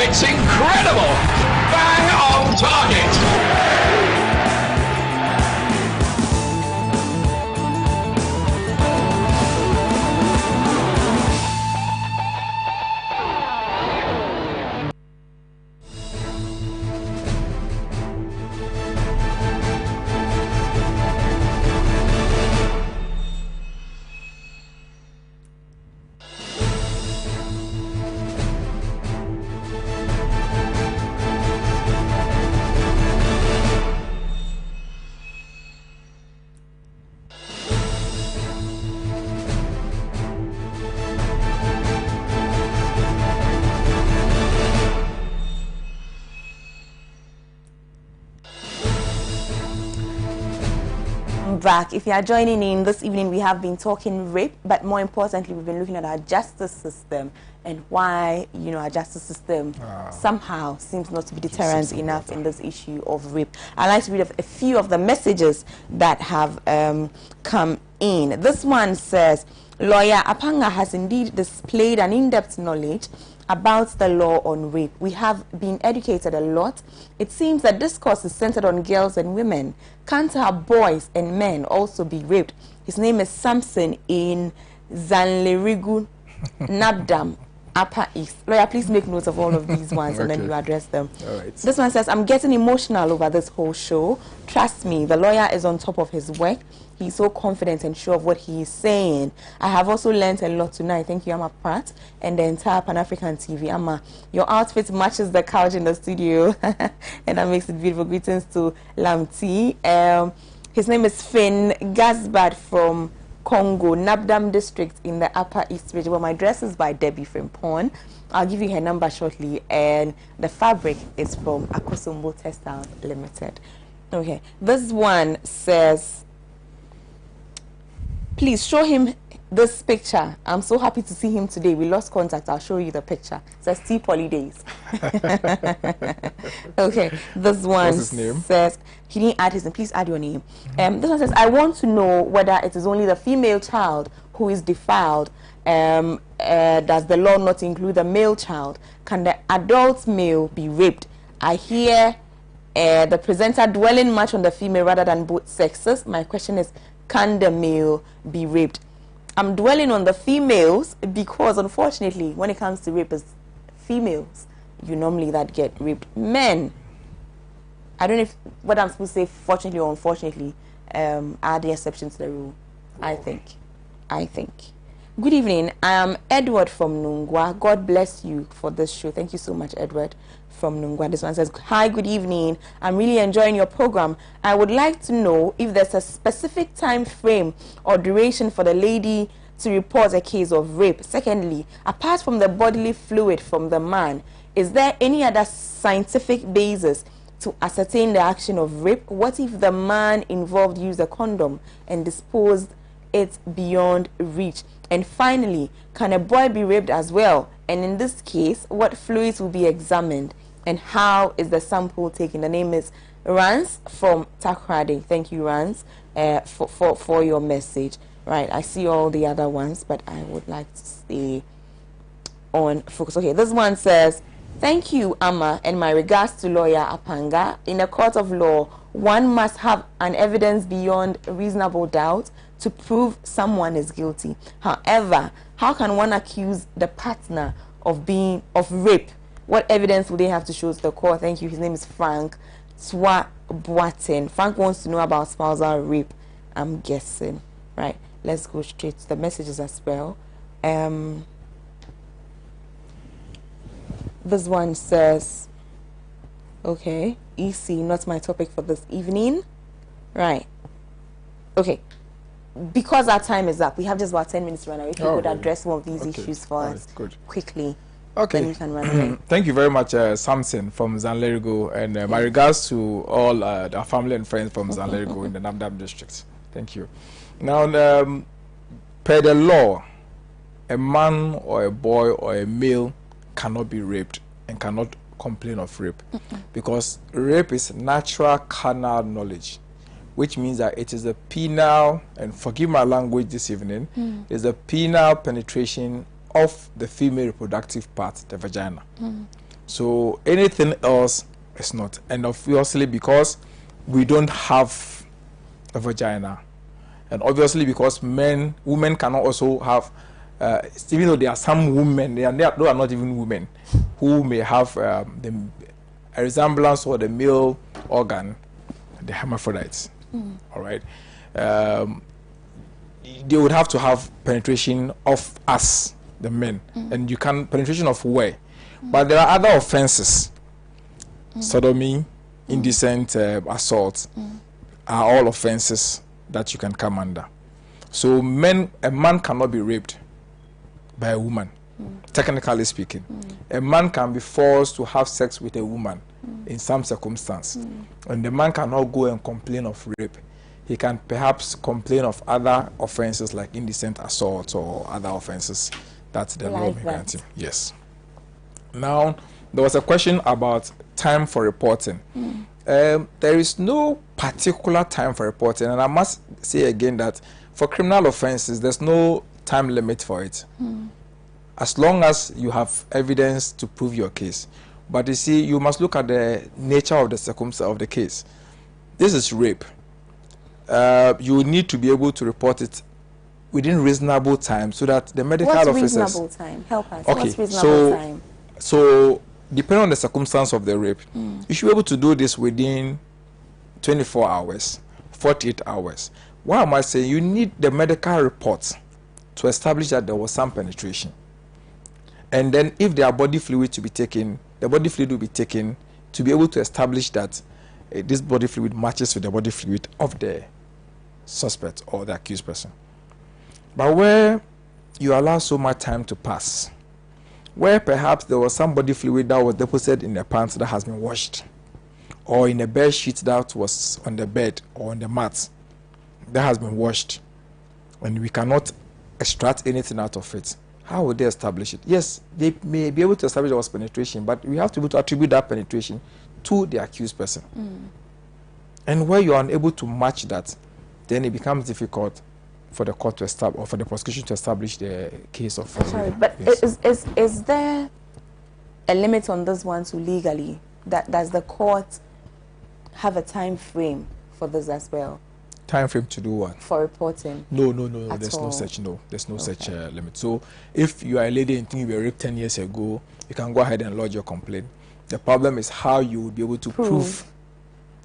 It's incredible! Bang on target! Back. If you are joining in this evening, we have been talking rape, but more importantly, we've been looking at our justice system and why, you know, our justice system somehow seems not to be deterrent enough in this issue of rape. I'd like to read a few of the messages that have come in. This one says, Lawyer Apanga has indeed displayed an in-depth knowledge about the law on rape. We have been educated a lot. It seems that discourse is centered on girls and women. Can't our boys and men also be raped? His name is Samson in Zanlerigu, Nabdam, Upper East. Lawyer, please make notes of all of these ones and then you address them. All right. This one says, I'm getting emotional over this whole show. Trust me, the lawyer is on top of his work. He's so confident and sure of what he is saying. I have also learned a lot tonight. Thank you, Amma Pratt, and the entire Pan-African TV. Amma, your outfit matches the couch in the studio, and that makes it beautiful. Greetings to Lamti. His name is Finn Gazbad from Congo, Nabdam district in the Upper East region. Well, my dress is by Debbie Frimpon. I'll give you her number shortly, and the fabric is from Akosombo Textile Limited. Okay, this one says, please show him this picture. I'm so happy to see him today. We lost contact. I'll show you the picture. It says T Holidays. Okay, this one says, he didn't add his name. Please add your name. This one says, I want to know whether it is only the female child who is defiled. Does the law not include the male child? Can the adult male be raped? I hear the presenter dwelling much on the female rather than both sexes. My question is, can the male be raped? I'm dwelling on the females because, unfortunately, when it comes to rape, it's females you normally that get raped. Men, I don't know if what I'm supposed to say, fortunately or unfortunately, are the exceptions to the rule. I think. Good evening. I am Edward from Nungwa. God bless you for this show. Thank you so much, Edward from Nungwa. This one says, hi, good evening. I'm really enjoying your program. I would like to know if there's a specific time frame or duration for the lady to report a case of rape. Secondly, apart from the bodily fluid from the man, is there any other scientific basis to ascertain the action of rape? What if the man involved used a condom and disposed it beyond reach? And finally, can a boy be raped as well? And in this case, what fluids will be examined? And how is the sample taken? The name is Rans from Takrade. Thank you, Rans, for your message. Right, I see all the other ones, but I would like to stay on focus. Okay, this one says, thank you, Amma, and my regards to lawyer Apanga. In a court of law, one must have an evidence beyond reasonable doubt to prove someone is guilty. However, how can one accuse the partner of rape What evidence will they have to show to the court? Thank you. His name is Frank Swa Boatin. Frank wants to know about spousal rape, I'm guessing. Right. Let's go straight to the messages as well. This one says, okay, EC, not my topic for this evening. Right. Okay. Because our time is up, we have just about 10 minutes to run away. If you could address one of these issues for us quickly. Okay. Then we can run away. Thank you very much, Samson from Zanlerigo, and my regards to all our family and friends from Zanlerigo in the Namdam district. Thank you. Now, per the law, a man or a boy or a male cannot be raped and cannot complain of rape, because rape is natural carnal knowledge, which means that it is a penile, and forgive my language this evening, is a penile penetration of the female reproductive part, the vagina. So anything else is not. And obviously because we don't have a vagina, and obviously because women cannot also have, even though there are some women, they are not even women, who may have a resemblance or the male organ, the hermaphrodites. All right. They would have to have penetration of us, the men, and you can penetration of where, but there are other offenses. Sodomy, indecent assault are all offenses that you can come under. So a man cannot be raped by a woman, technically speaking. A man can be forced to have sex with a woman in some circumstance, and the man cannot go and complain of rape. He can perhaps complain of other offenses like indecent assault or other offenses that the law may grant him. Yes. Now, there was a question about time for reporting. There is no particular time for reporting, and I must say again that for criminal offenses, there's no time limit for it, as long as you have evidence to prove your case. But you see, you must look at the nature of the circumstance of the case. This is rape. You need to be able to report it within reasonable time, so that the medical officers... What's reasonable time? Help us. Okay, what's reasonable time? So, depending on the circumstance of the rape, you should be able to do this within 24 hours, 48 hours. Why am I saying? You need the medical report to establish that there was some penetration. And then if there are body fluid to be taken, the body fluid will be taken to be able to establish that this body fluid matches with the body fluid of the suspect or the accused person. But where you allow so much time to pass, where perhaps there was some body fluid that was deposited in the pants that has been washed, or in a bed sheet that was on the bed or on the mat that has been washed, and we cannot extract anything out of it, how would they establish it? Yes, they may be able to establish there was penetration, but we have to be able to attribute that penetration to the accused person. And where you are unable to match that, then it becomes difficult for the court to establish, or for the prosecution to establish the case of... Sorry, but yes. Is there a limit on this one too legally? Does the court have a time frame for this as well? Time frame to do what? For reporting? No. There's no such limit. So if you are a lady and think you were raped 10 years ago, you can go ahead and lodge your complaint. The problem is how you will be able to prove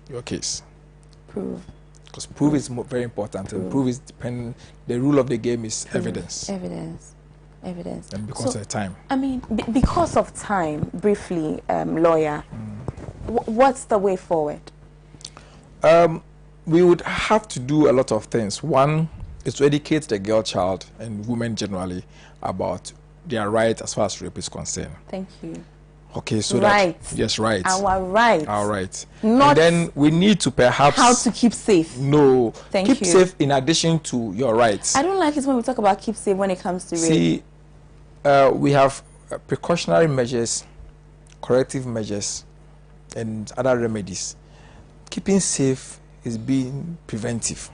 your case. Because proof is very important, and proof is dependent. The rule of the game is evidence. Evidence. And because of time. I mean, because of time, briefly, lawyer, what's the way forward? We would have to do a lot of things. One is to educate the girl child and women generally about their right as far as rape is concerned. Thank you. Okay, so right. Yes, right. Our right. Our right. Not and then we need to perhaps... How to keep safe. No. Thank you. Keep safe in addition to your rights. I don't like it when we talk about keep safe when it comes to rape. See, we have precautionary measures, corrective measures, and other remedies. Keeping safe is being preventive.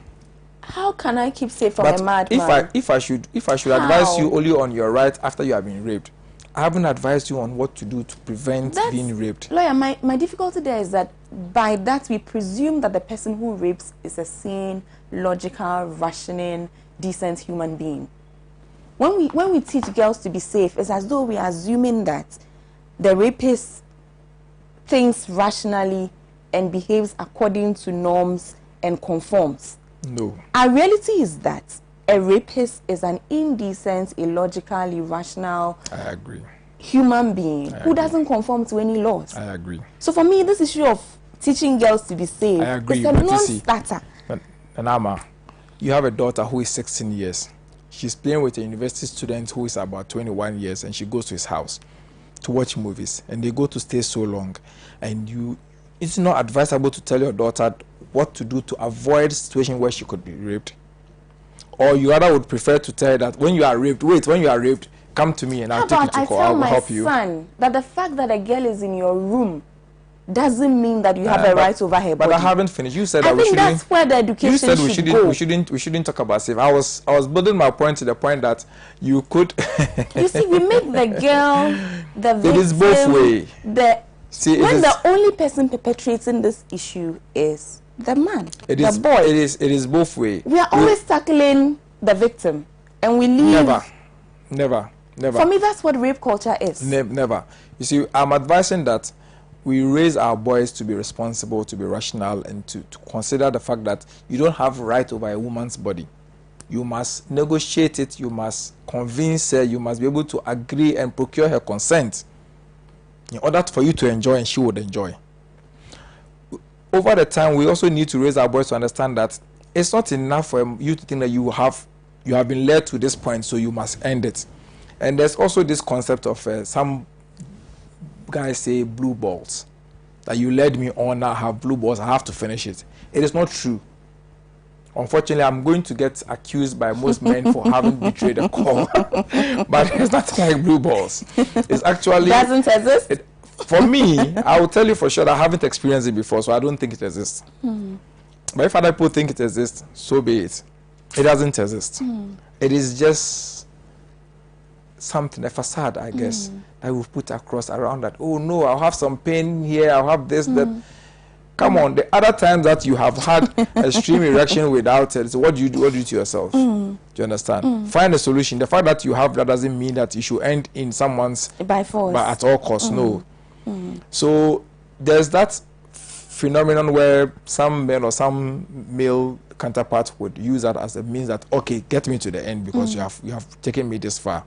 How can I keep safe from a madman? If I should advise you only on your right after you have been raped, I haven't advised you on what to do to prevent being raped. Lawyer, my difficulty there is that by that we presume that the person who rapes is a sane, logical, rationing, decent human being. When we teach girls to be safe, it's as though we are assuming that the rapist thinks rationally and behaves according to norms and conforms. No. Our reality is that a rapist is an indecent, illogical, irrational I agree. human being who doesn't conform to any laws. I agree. So for me, this issue of teaching girls to be safe I agree, is a but you see, non-starter. Nama, you have a daughter who is 16 years. She's playing with a university student who is about 21 years, and she goes to his house to watch movies, and they go to stay so long. And it's not advisable to tell your daughter what to do to avoid a situation where she could be raped. Or you rather would prefer to tell her that when you are raped, when you are raped, come to me and I'll take you to court. I will help you. I tell my son that the fact that a girl is in your room doesn't mean that you have a right over her body. But I haven't finished. You said that I think that's where the education should go. You said we shouldn't talk about safe. I was building my point to the point that you could. You see, we make the girl the victim. It is both way. The only person perpetrating this issue is the man, the boy. It is both way. We are always tackling the victim, and we leave. Never. For me, that's what rape culture is. Never. You see, I'm advising that we raise our boys to be responsible, to be rational, and to consider the fact that you don't have right over a woman's body. You must negotiate it, you must convince her, you must be able to agree and procure her consent in order for you to enjoy and she would enjoy. Over the time, we also need to raise our boys to understand that it's not enough for you to think that you have been led to this point, so you must end it. And there's also this concept of some guys say blue balls, that you led me on, now I have blue balls, I have to finish it. It is not true. Unfortunately, I'm going to get accused by most men for having betrayed a call. But it's not like blue balls. It's actually doesn't exist. For me, I will tell you for sure that I haven't experienced it before, so I don't think it exists. But if other people think it exists, so be it. It doesn't exist. It is just something, a facade, I guess, that we've put across around that. Oh no, I'll have some pain here, I'll have this, that. Come on, the other times that you have had extreme erection without it, so what do you do to yourself? Do you understand? Find a solution. The fact that you have that doesn't mean that you should end in someone's by force, but at all costs. No. So there's that phenomenon where some men or some male counterparts would use that as a means that, okay, get me to the end because you have taken me this far.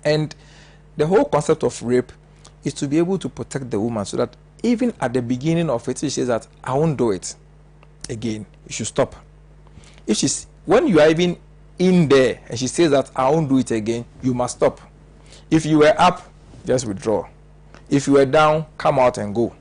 And the whole concept of rape is to be able to protect the woman so that even at the beginning of it, she says that I won't do it again. You should stop. When you are even in there and she says that I won't do it again, you must stop. If you were up, just withdraw. If you were down, come out and go.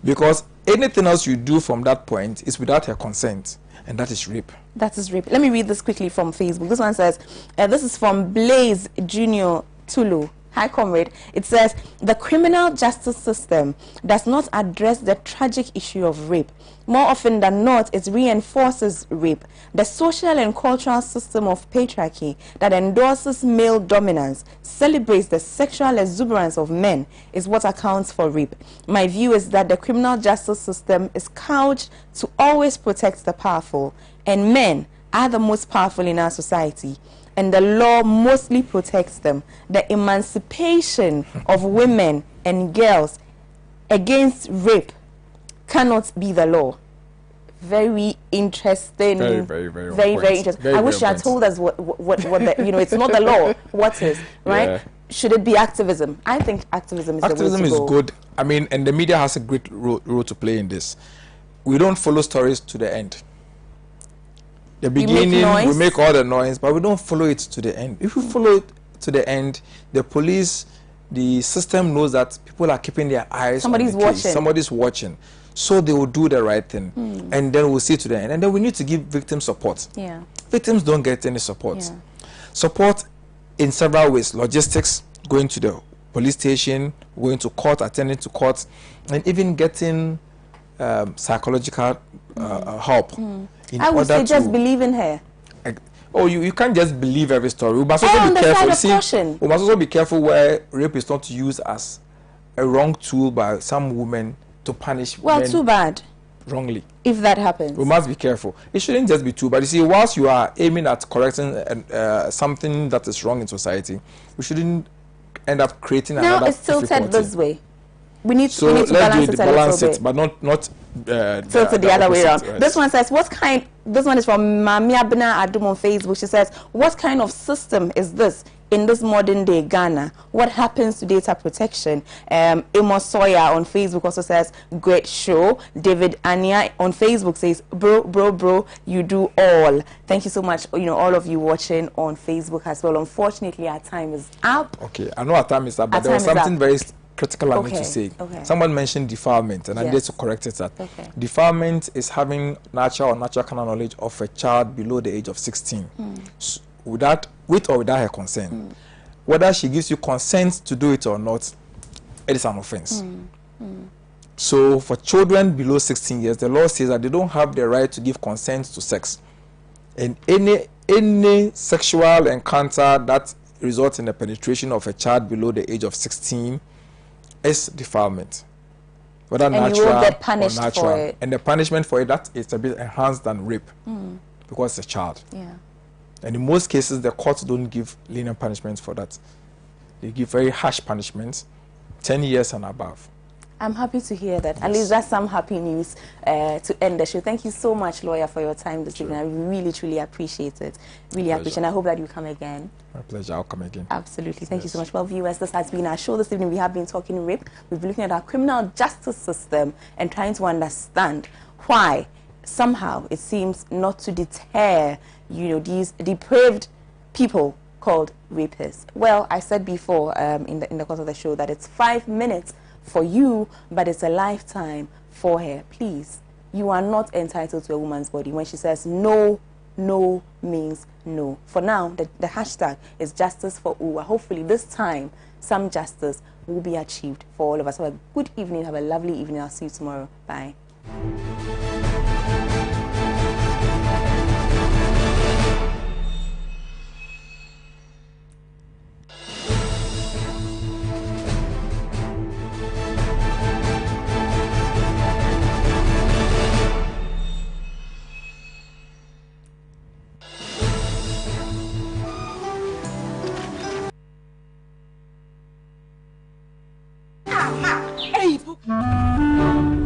Because anything else you do from that point is without her consent, and that is rape. That is rape. Let me read this quickly from Facebook. This one says, this is from Blaze Junior Tulu. Hi, comrade. It says, the criminal justice system does not address the tragic issue of rape. More often than not, it reinforces rape. The social and cultural system of patriarchy that endorses male dominance, celebrates the sexual exuberance of men, is what accounts for rape. My view is that the criminal justice system is couched to always protect the powerful, and men are the most powerful in our society, and the law mostly protects them. The emancipation of women and girls against rape cannot be the law. Very interesting. Very interesting. I wish you had told us what the, it's not the law. What is, right? Yeah. Should it be activism? I think activism is the way to go. Activism is good. I mean, and the media has a great role to play in this. We don't follow stories to the end. The beginning, we make all the noise, but we don't follow it to the end. If we follow it to the end, the police, the system knows that people are keeping their eyes on the case. Somebody's watching. So they will do the right thing. And then we'll see to the end. And then we need to give victims support. Yeah. Victims don't get any support. Yeah. Support in several ways. Logistics, going to the police station, going to court, attending to court, and even getting psychological help. I would say just believe in her. You can't just believe every story. We must also be careful. We must also be careful where rape is not used as a wrong tool by some women to punish men too bad. Wrongly. If that happens. We must be careful. It shouldn't just be too bad. You see, whilst you are aiming at correcting something that is wrong in society, we shouldn't end up creating now another it's tilted difficulty. this way. We need So to balance it a little bit. but not Tilted the other way around. right. This one says, this one is from Mami Abna Adum on Facebook. She says, what kind of system is this in this modern day Ghana? What happens to data protection? Amos Sawyer on Facebook also says, great show. David Anya on Facebook says, bro, you do all. Thank you so much, all of you watching on Facebook as well. Unfortunately, our time is up. Okay, I know our time is up, but there was something very critical I need to say. Okay. Someone mentioned defilement, and I need to correct it. That defilement is having natural kind of knowledge of a child below the age of 16, so with or without her consent. Whether she gives you consent to do it or not, it is an offense. So for children below 16 years, the law says that they don't have the right to give consent to sex, and any sexual encounter that results in the penetration of a child below the age of 16 is defilement, whether and natural you will get punished or natural. for it. And the punishment for it, that is a bit enhanced than rape, because it's a child. Yeah. And in most cases, the courts don't give lenient punishments for that. They give very harsh punishments, 10 years and above. I'm happy to hear that. Yes. At least that's some happy news to end the show. Thank you so much, lawyer, for your time this evening. I really, truly appreciate it. Really appreciate it. And I hope that you come again. My pleasure. I'll come again. Absolutely. Thank you so much. Well, viewers, this has been our show this evening. We have been talking rape. We've been looking at our criminal justice system and trying to understand why somehow it seems not to deter, these depraved people called rapists. Well, I said before in the course of the show that it's 5 minutes for you, but it's a lifetime for her. Please, you are not entitled to a woman's body. When she says no, no means no. For now, the hashtag is justice for Uwa. Hopefully this time, some justice will be achieved for all of us. Have a good evening. Have a lovely evening. I'll see you tomorrow. Bye.